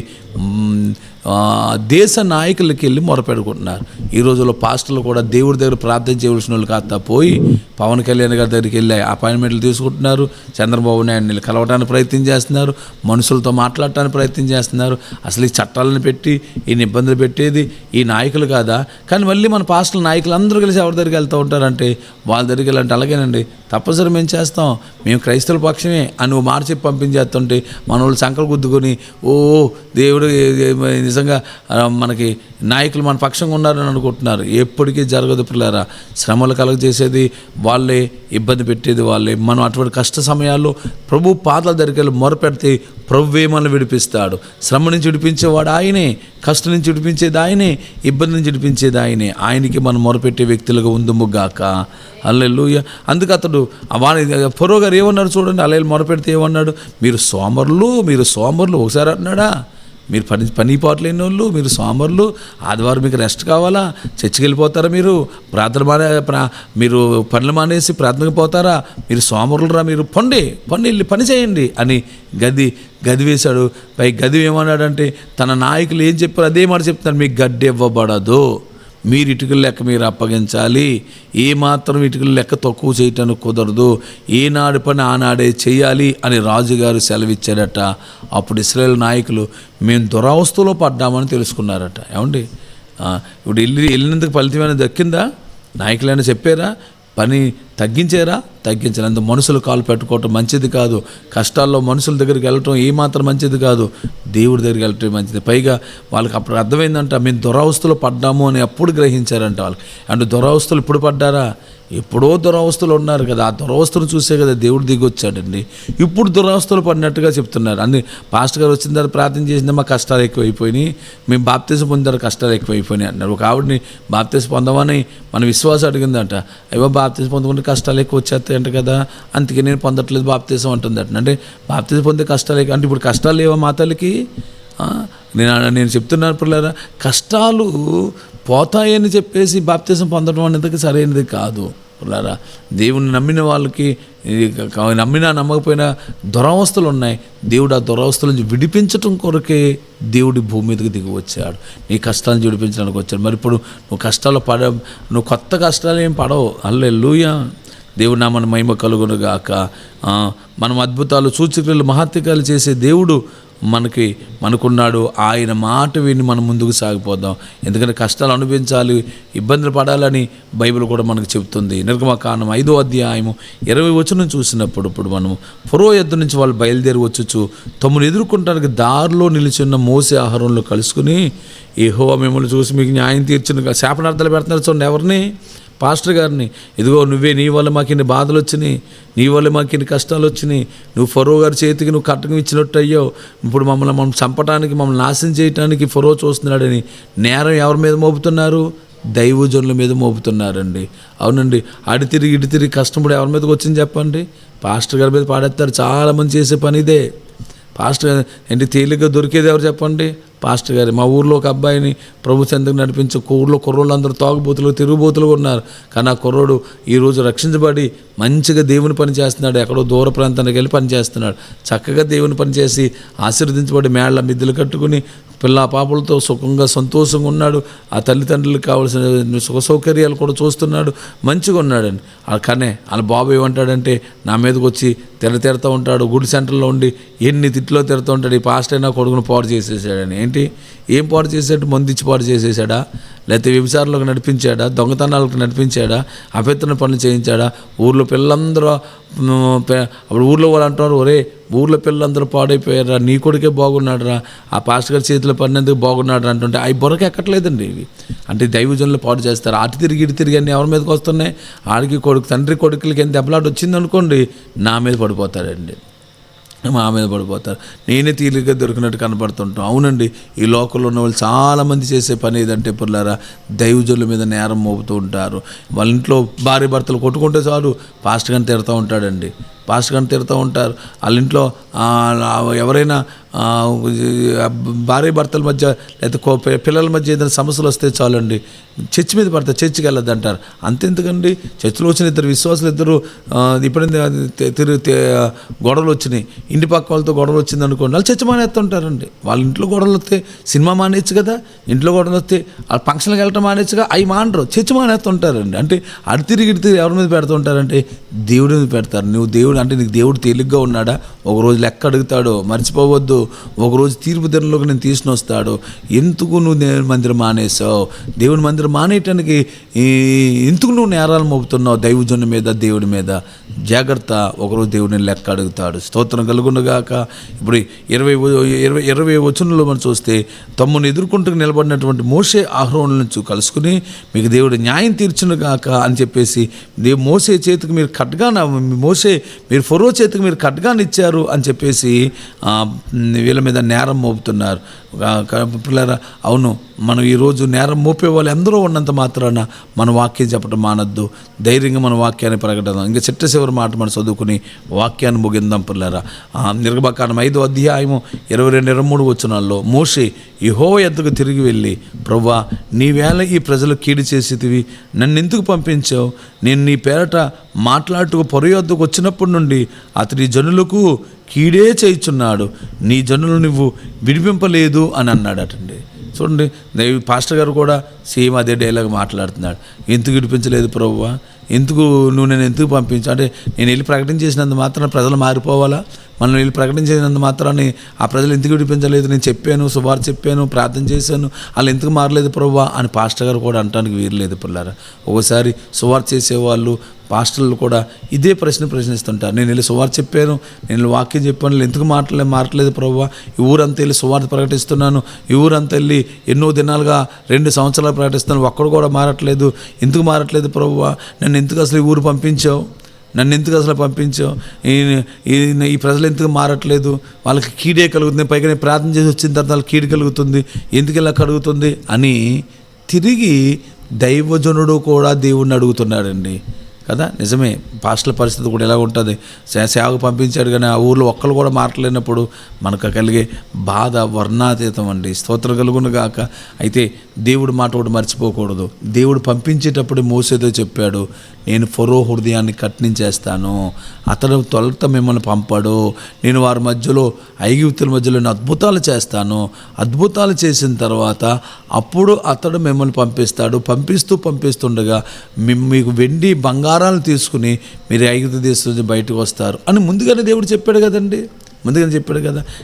దేశ నాయకులకి వెళ్ళి మొరపెడుకుంటున్నారు. ఈ రోజుల్లో పాస్టర్లు కూడా దేవుడి దగ్గర ప్రార్థన చేయవలసిన వాళ్ళు కాస్త పోయి పవన్ కళ్యాణ్ గారి దగ్గరికి వెళ్ళి అపాయింట్మెంట్లు తీసుకుంటున్నారు, చంద్రబాబు నాయుడు కలవడానికి ప్రయత్నం చేస్తున్నారు, మనుషులతో మాట్లాడటానికి ప్రయత్నం చేస్తున్నారు. అసలు ఈ చట్టాలను పెట్టి ఈ ఇబ్బందులు పెట్టేది ఈ నాయకులు కాదా? కానీ మళ్ళీ మన పాస్టర్ల నాయకులు అందరూ కలిసి ఎవరి దగ్గరికి వెళ్తూ ఉంటారంటే వాళ్ళ దగ్గరికి వెళ్ళాలంటే అలాగేనండి, తప్పనిసరి మేము చేస్తాం, మేము క్రైస్తవుల పక్షమే అని నువ్వు మార్చి పంపించేస్తుంటే మన వాళ్ళు సంకలు గుద్దుకొని ఓ దేవుడు నిజంగా మనకి నాయకులు మన పక్షంగా ఉన్నారని అనుకుంటున్నారు. ఎప్పటికీ జరగదు పిల్లారా. శ్రమలు కలుగజేసేది వాళ్ళే, ఇబ్బంది పెట్టేది వాళ్ళే. మనం అటువంటి కష్ట సమయాల్లో ప్రభు పాదాల దగ్గరికి వెళ్ళి మొరపెడితే ప్రభువే మనల్ని విడిపిస్తాడు. శ్రమ నుంచి విడిపించేవాడు ఆయనే, కష్టం నుంచి విడిపించేది ఆయనే, ఇబ్బంది నుంచి విడిపించేది ఆయనే. ఆయనకి మనం మొరపెట్టే వ్యక్తులుగా ఉందుముగాక. హల్లెలూయా. అందుకు అతడు ఫరో గారు ఏమన్నాడు చూడండి, అలా మొరపెడితే ఏమన్నాడు? మీరు సోమరులు ఒకసారి అన్నాడా? మీరు పని పాటు లేని వాళ్ళు, మీరు సోమరులు, ఆదివారం మీకు రెస్ట్ కావాలా, చర్చికి వెళ్ళిపోతారా, మీరు మీరు పనులు మానేసి ప్రార్థనకు పోతారా, మీరు సోమరులరా, మీరు వెళ్ళి పని చేయండి అని గది వేశాడు. పై గది ఏమన్నాడంటే తన నాయకులు ఏం చెప్పారు అదే మాట చెప్తాను, మీకు గడ్డి ఇవ్వబడదు, మీరు ఇటుకల లెక్క మీరు అప్పగించాలి, ఏమాత్రం ఇటుకల లెక్క తక్కువ చేయటానికి కుదరదు, ఏనాడు పని ఆనాడే చేయాలి అని రాజుగారు సెలవిచ్చాడట. అప్పుడు ఇశ్రాయేలు నాయకులు మేము దురవస్థలో పడ్డామని తెలుసుకున్నారట. ఏమండి, ఇప్పుడు వెళ్ళినందుకు ఫలితమైన దక్కిందా? నాయకులైనా చెప్పారా? పని తగ్గించారా? తగ్గించాలి. మనుషులు కాలు పెట్టుకోవటం మంచిది కాదు. కష్టాల్లో మనుషుల దగ్గరికి వెళ్ళటం ఏమాత్రం మంచిది కాదు. దేవుడి దగ్గరికి వెళ్ళటం మంచిది. పైగా వాళ్ళకి అప్పుడు అర్థమైందంట, మేము దురవస్థలో పడ్డాము అని అప్పుడు గ్రహించారంట వాళ్ళకి. అంటే దురవస్థలు ఇప్పుడు పడ్డారా? ఎప్పుడో దురవస్థలు ఉన్నారు కదా, ఆ దురవస్థలు చూసే కదా దేవుడు దిగి వచ్చాడండి. ఇప్పుడు దురవస్థలు పడినట్టుగా చెప్తున్నారు. అన్ని పాస్టర్ గారు వచ్చిన తర్వాత ప్రార్థన చేసిందా మా కష్టాలు ఎక్కువైపోయినాయి, మేము బాప్తిసం పొందారు కష్టాలు ఎక్కువైపోయినాయి అంటున్నారు. ఒక ఆవిడని బాప్తిసం పొందమని మన విశ్వాసం అడిగిందంట. అయ్యో బాప్తిసం పొందకుండా కష్టాలు ఎక్కువ వచ్చేస్తాయంట కదా, అందుకే నేను పొందట్లేదు బాప్తిసం అంటుందట. అంటే బాప్తిసం పొందే కష్టాలు అంటే ఇప్పుడు కష్టాలు లేవా మా తల్లికి? నేను చెప్తున్నాను పిల్లరా, కష్టాలు పోతాయని చెప్పేసి బాప్తిసం పొందడం అనేది సరైనది కాదు పిల్లరా. దేవుని నమ్మిన వాళ్ళకి, నమ్మినా నమ్మకపోయినా దురవస్థలు ఉన్నాయి. దేవుడు ఆ దురవస్థల నుంచి విడిపించడం కొరకే దేవుడి భూమి మీదకి దిగి వచ్చాడు, నీ కష్టాలను విడిపించడానికి వచ్చాడు. మరి ఇప్పుడు నువ్వు కష్టాలు నువ్వు కొత్త కష్టాలు ఏం పడవు. హల్లెలూయా, దేవుడు నామన మహిమ కలుగును గాక. మనం అద్భుతాలు, సూచక్రియలు, మహత్కార్యాలు చేసే దేవుడు మనకున్నాడు. ఆయన మాట విని మనం ముందుకు సాగిపోదాం. ఎందుకంటే కష్టాలు అనుభవించాలి, ఇబ్బందులు పడాలని బైబిల్ కూడా మనకు చెప్తుంది. నిర్గమకాండం 5వ అధ్యాయము 20 వచనం చూసినప్పుడు ఇప్పుడు మనము ఫరో యొద్ద నుంచి వాళ్ళు బయలుదేరి వచ్చుచు తమను ఎదుర్కొంటానికి దారిలో నిలిచిన మోసే ఆహారంలో కలుసుకుని, యెహోవా మిమ్మల్ని చూసి మీకు న్యాయం తీర్చును. శాపనార్థాలు పెడుతున్నారు చూడండి, ఎవరిని? పాస్టర్ గారిని. ఇదిగో నీ వల్ల మాకు ఇన్ని బాధలు వచ్చినాయి, నీ వల్ల మాకు ఇన్ని కష్టాలు వచ్చినాయి, నువ్వు ఫరో గారి చేతికి నువ్వు కట్టకం ఇచ్చినట్టు అయ్యావు, ఇప్పుడు మనం చంపడానికి, మమ్మల్ని నాశనం చేయడానికి ఫరో చూస్తున్నాడని నేరం ఎవరి మీద మోపుతున్నారు? దైవజనుల మీద మోపుతున్నారండి. అవునండి, ఇటు తిరిగి కష్టం కూడా ఎవరి మీదకి వచ్చింది చెప్పండి? పాస్టర్ గారి మీద పాడేస్తారు. చాలామంది చేసే పని ఇదే. పాస్టర్ గారు ఏంటి తేలిగ్గా దొరికేది ఎవరు చెప్పండి? పాస్టర్ గారు. మా ఊర్లో ఒక అబ్బాయిని ప్రభు చెంతకు నడిపించి ఊర్లో కుర్రోళ్ళు అందరూ తాగుబోతులు, తిరుగుబోతులుగా ఉన్నారు. కానీ ఆ కుర్రోడు ఈరోజు రక్షించబడి మంచిగా దేవుని పని చేస్తున్నాడు. ఎక్కడో దూర ప్రాంతానికి వెళ్ళి పని చేస్తున్నాడు. చక్కగా దేవుని పని చేసి ఆశీర్వదించబడి మేళ్ళ మిద్దెలు కట్టుకుని పిల్ల పాపలతో సుఖంగా సంతోషంగా ఉన్నాడు. ఆ తల్లిదండ్రులకు కావాల్సిన సుఖ సౌకర్యాలు కూడా చూస్తున్నాడు, మంచిగా ఉన్నాడండి. కానీ వాళ్ళ బాబు ఏమంటాడంటే నా మీదకి వచ్చి తిడతా ఉంటాడు. గుడి సెంటర్లో ఉండి ఎన్ని తిట్లో తిడుతూ ఉంటాడు, ఈ పాస్టర్ అయినా కొడుకును పాడు చేసేసాడని. ఏంటి, ఏం పాడు చేసాడు? మందిచ్చి పాడు చేసేసాడా? లేకపోతే వ్యభిచారంలోకి నడిపించాడా? దొంగతనాలకు నడిపించాడా? అపవిత్ర పనులు చేయించాడా? ఊర్లో పిల్లలందరూ అప్పుడు ఊర్లో వాళ్ళు అంటున్నారు, ఒరే ఊర్లో పిల్లలందరూ పాడైపోయారా, నీ కొడుకే బాగున్నాడురా, ఆ పాస్టర్ గారి చేతిలో పడినందుకు బాగున్నాడు అంటుంటే అవి బుర్రకి ఎక్కట్లేదండి. ఇవి అంటే దైవజనులు పాడు చేస్తారు. అటు తిరిగి అన్నీ ఎవరి మీదకి వస్తున్నాయి? ఆడికి తండ్రి కొడుకులకి ఎంత దెబ్బలాట వచ్చిందనుకోండి, నా మీద పడిపోతారండి, మా మీద పడిపోతారు. నేనే తేలిగ్గా దొరికినట్టు కనపడుతుంటాం. అవునండి, ఈ లోకంలో ఉన్న వాళ్ళు చాలామంది చేసే పని ఏదంటే పుల్లారా, దైవజనుల మీద నేరం మోపుతూ ఉంటారు. వాళ్ళ ఇంట్లో భార్య భర్తలు కొట్టుకుంటే చాలు పాస్టర్ గారిని తిడుతూ ఉంటాడండి, పాస్టర్ గారిని తిడుతూ ఉంటారు. వాళ్ళ ఇంట్లో ఎవరైనా భార్య భర్తల మధ్య లేకపోతే పిల్లల మధ్య ఏదైనా సమస్యలు వస్తే చాలండి చర్చి మీద పడతారు, చర్చికి వెళ్ళొద్దు అంటారు. అంతెందుకండి, చర్చిలో వచ్చిన ఇద్దరు విశ్వాసులు ఇప్పుడు గొడవలు వచ్చినాయి, ఇంటి పక్క వాళ్ళతో గొడవలు వచ్చింది అనుకోండి, వాళ్ళు చర్చి మానేస్తుంటారండి. వాళ్ళ ఇంట్లో గొడవలు వస్తే సినిమా మానేచ్చు కదా, ఇంట్లో గొడవలు వస్తే వాళ్ళు ఫంక్షన్కి వెళ్ళటం మానేచ్చుగా, అవి మానరు, చర్చి మానేస్తుంటారండి. అంటే అటు తిరిగి ఎవరి మీద పెడుతుంటారంటే దేవుడి మీద పెడతారు. నువ్వు దేవుడు అంటే నీకు దేవుడు తేలిగ్గా ఉన్నాడా? ఒకరోజు లెక్క అడుగుతాడు, మర్చిపోవద్దు. ఒకరోజు తీర్పు దినంలోకి నేను తీసుకుని వస్తాడు. ఎందుకు నువ్వు దేవుని మందిరం మానేసావు? దేవుని మందిరం మానేయటానికి ఎందుకు నువ్వు నేరాలు మోపుతున్నావు దైవజనుని మీద, దేవుడి మీద? జాగ్రత్త, ఒకరోజు దేవుడిని లెక్క అడుగుతాడు. స్తోత్రం కలుగునుగాక. ఇప్పుడు 20 వచనంలో మనం చూస్తే తమ్ముని ఎదుర్కొంటూ నిలబడినటువంటి మోషే అహరోనుల నుంచి కలుసుకుని మీకు దేవుడు న్యాయం తీర్చునుగాక అని చెప్పేసి, మోసే చేతికి మీరు మీరు ఫరో చేతికి మీరు ఖడ్గాన్ని ఇచ్చారు అని చెప్పేసి వీళ్ళ మీద నేరం మోపుతున్నారు. పిల్లరా, అవును, మనం ఈరోజు నేరం మోపే వాళ్ళు ఎందరో ఉన్నంత మాత్రాన మన వాక్యం చెప్పడం మానద్దు. ధైర్యంగా మన వాక్యాన్ని ప్రకటిద్దాం. ఇంకా చిట్ట చివరి మాట మనం చదువుకుని వాక్యాన్ని ముగిందాం పిల్లరా. నిర్గమకాండం 5వ అధ్యాయము 22-23 వచనాల్లో మోషే యెహోవా యొద్దకు తిరిగి వెళ్ళి, ప్రభువా, నీవేళ ఈ ప్రజలు కీడు చేసేటివి, నన్ను ఎందుకు పంపించావు? నేను నీ పేరట మాట్లాడుటకు పొర యొద్దకు వచ్చినప్పటి నుండి అతడి జనులకు కీడే చేయుచున్నాడు, నీ జనులు నువ్వు విడిపింపలేదు అని అన్నాడటండి. చూడండి, పాస్టర్ గారు కూడా సేమ్ అదే డైలాగ్ మాట్లాడుతున్నాడు. ఎందుకు విడిపించలేదు ప్రభువా? నువ్వు నేను ఎందుకు పంపించు అంటే, నేను వెళ్ళి ప్రకటన చేసినంత మాత్రాన ప్రజలు మారిపోవాలా? మనం వెళ్ళి ప్రకటన చేసినంత మాత్రాన్ని ఆ ప్రజలు ఎందుకు విడిపించలేదు? నేను చెప్పాను, సువార్త చెప్పాను, ప్రార్థన చేశాను, వాళ్ళు ఎందుకు మారలేదు ప్రభువా అని పాస్టర్ గారు కూడా అనటానికి వీరలేదు పిల్లారా. ఒకసారి సువార్త చేసేవాళ్ళు, పాస్టర్లు కూడా ఇదే ప్రశ్నిస్తుంటారు. నేను వెళ్ళి సువార్త చెప్పాను, నేను వాక్యం చెప్పాను, ఎందుకు మారట్లేదు ప్రభువా? ఈ ఊరంతా వెళ్ళి సువార్త ప్రకటిస్తున్నాను, ఈ ఊరంతా వెళ్ళి ఎన్నో దినాలుగా 2 సంవత్సరాలు ప్రకటిస్తున్నాను, ఒక్కడు కూడా మారట్లేదు, ఎందుకు మారట్లేదు ప్రభువా? నన్ను ఎందుకు అసలు ఈ ఊరు పంపించావు? ఈ ప్రజలు ఎందుకు మారట్లేదు? వాళ్ళకి కీడే కలుగుతుంది, పైగా నేను ప్రార్థన చేసి వచ్చిన తర్వాత వాళ్ళకి కీడు కలుగుతుంది, ఎందుకు ఇలా కలుగుతుంది అని తిరిగి దైవజనుడు కూడా దేవుణ్ణి అడుగుతున్నాడండి కదా. నిజమే, పాస్టర్ల పరిస్థితి కూడా ఎలా ఉంటుంది? సేవకు పంపించాడు కానీ ఆ ఊర్లో ఒక్కరు కూడా మారట్లేనప్పుడు మనకు కలిగే బాధ వర్ణాతీతం అండి. స్తోత్రం కలుగును గాక. అయితే దేవుడు మాట ఒకటి మర్చిపోకూడదు. దేవుడు పంపించేటప్పుడు మోసేతో చెప్పాడు, నేను ఫరో హృదయాన్ని కఠినించేస్తాను, అతడు తొలత మిమ్మల్ని పంపడు, నేను వారి మధ్యలో ఐగుప్తుల మధ్యలో అద్భుతాలు చేస్తాను, అద్భుతాలు చేసిన తర్వాత అప్పుడు అతడు మిమ్మల్ని పంపిస్తాడు, పంపిస్తుండగా మీకు వెండి బంగారాలు తీసుకుని మీరు ఐగుప్తు దేశం నుంచి బయటకు వస్తారు అని ముందుగానే దేవుడు చెప్పాడు కదండి.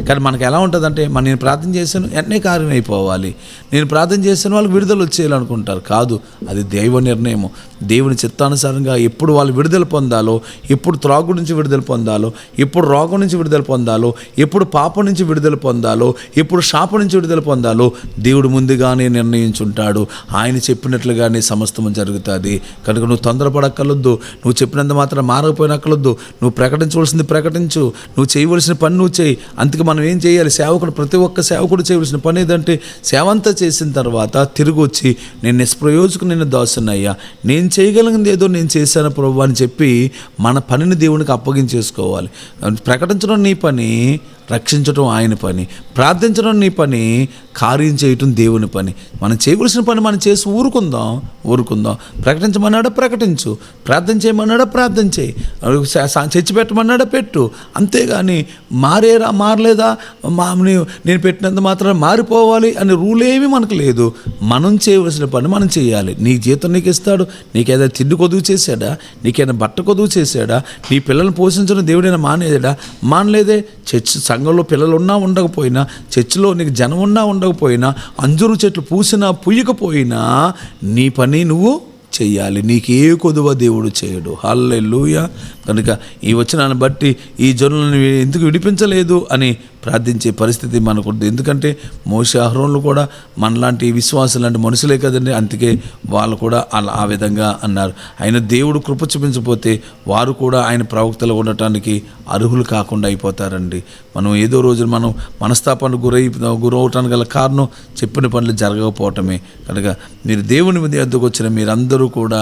కానీ మనకు ఎలా ఉంటుందంటే, నేను ప్రార్థన చేశాను వెంటనే కార్యం అయిపోవాలి, నేను ప్రార్థన చేశాను వాళ్ళకి విడుదల వచ్చేయాలనుకుంటారు. కాదు, అది దైవ నిర్ణయము. దేవుని చిత్తానుసారంగా ఎప్పుడు వాళ్ళు విడుదల పొందాలో, ఎప్పుడు త్రాగు నుంచి విడుదల పొందాలో, ఎప్పుడు రోగం నుంచి విడుదల పొందాలో, ఎప్పుడు పాపం నుంచి విడుదల పొందాలో, ఎప్పుడు శాపం నుంచి విడుదల పొందాలో దేవుడు ముందుగానే నిర్ణయించుంటాడు. ఆయన చెప్పినట్లుగానే సమస్తము జరుగుతుంది. కనుక నువ్వు తొందరపడక్కర్లొద్దు, నువ్వు చెప్పినంత మాత్రం మారకపోయినక్కర్లొద్దు, నువ్వు ప్రకటించవలసింది ప్రకటించు, నువ్వు చేయవలసిన పని నువ్వు చేయి. అందుకే మనం ఏం చేయాలి? ప్రతి ఒక్క సేవకుడు చేయవలసిన పని ఏదంటే, సేవ అంతా చేసిన తర్వాత తిరిగి వచ్చి, నేను నిష్ప్రయోజకుని దాసునయ్యా, నేను చేయగలిగింది ఏదో నేను చేశాను ప్రభు అని చెప్పి మన పనిని దేవునికి అప్పగించేసుకోవాలి. ప్రకటించడం నీ పని, రక్షించడం ఆయన పని, ప్రార్థించడం నీ పని, కార్యం చేయటం దేవుని పని. మనం చేయవలసిన పని మనం చేసి ఊరుకుందాం. ప్రకటించమన్నాడా ప్రకటించు, ప్రార్థన చేయమన్నాడా ప్రార్థన చేయి, చర్చి పెట్టమన్నాడా పెట్టు. అంతేగాని మారలేదా నేను పెట్టినంత మాత్రం మారిపోవాలి అనే రూల్ ఏమీ మనకు లేదు. మనం చేయవలసిన పని మనం చేయాలి. నీ జీతం నీకు ఇస్తాడు. నీకేదైనా తిండి కొదువు చేశాడా? నీకేదైనా బట్ట కొదువు చేశాడా? నీ పిల్లల్ని పోషించడం దేవుడైనా మానలేదే. సంఘంలో పిల్లలు ఉన్నా ఉండకపోయినా, చర్చిలో నీకు జనం ఉన్నా ఉండకపోయినా, అంజూరు చెట్లు పూసినా పూయకపోయినా నీ పని నువ్వు చెయ్యాలి. నీకే కొదువ దేవుడు చేయడు. హల్లెలూయా. కనుక ఈ వచనాన్ని బట్టి ఈ జనులను ఎందుకు విడిపించలేదు అని ప్రార్థించే పరిస్థితి మనకు. ఎందుకంటే మోషే అహరోన్లు కూడా మనలాంటి విశ్వాసం లాంటి మనుషులే కదండి. అందుకే వాళ్ళు కూడా ఆ విధంగా అన్నారు. ఆయన దేవుడు కృప చూపించకపోతే వారు కూడా ఆయన ప్రవక్తలు ఉండటానికి అర్హులు కాకుండా అయిపోతారండి. మనం ఏదో రోజు మనం మనస్తాపానికి గురవటానికి గల కారణం చెప్పిన పనులు జరగకపోవటమే. కనుక మీరు దేవుని వద్దకు వచ్చిన మీరందరూ కూడా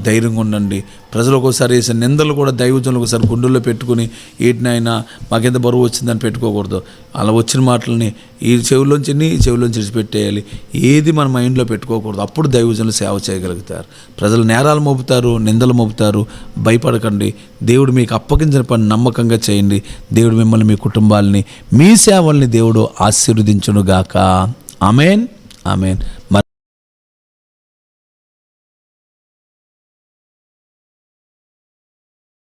ధైర్యంగా ఉండండి. ప్రజలు ఒకసారి వేసిన నిందలు కూడా దైవజనులు ఒకసారి గుండెల్లో పెట్టుకుని, ఏటినైనా మాకెంత బరువు వచ్చిందని పెట్టుకోకూడదు. అలా వచ్చిన మాటలని ఈ చెవిలోంచి పెట్టేయాలి. ఏది మన మైండ్లో పెట్టుకోకూడదు. అప్పుడు దైవజనులు సేవ చేయగలుగుతారు. ప్రజలు నేరాలు మోపుతారు, నిందలు మోపుతారు. భయపడకండి. దేవుడు మీకు అప్పగించిన పని నమ్మకంగా చేయండి. దేవుడు మిమ్మల్ని, మీ కుటుంబాలని, మీ సేవల్ని దేవుడు ఆశీర్వదించునుగాక. ఆమేన్.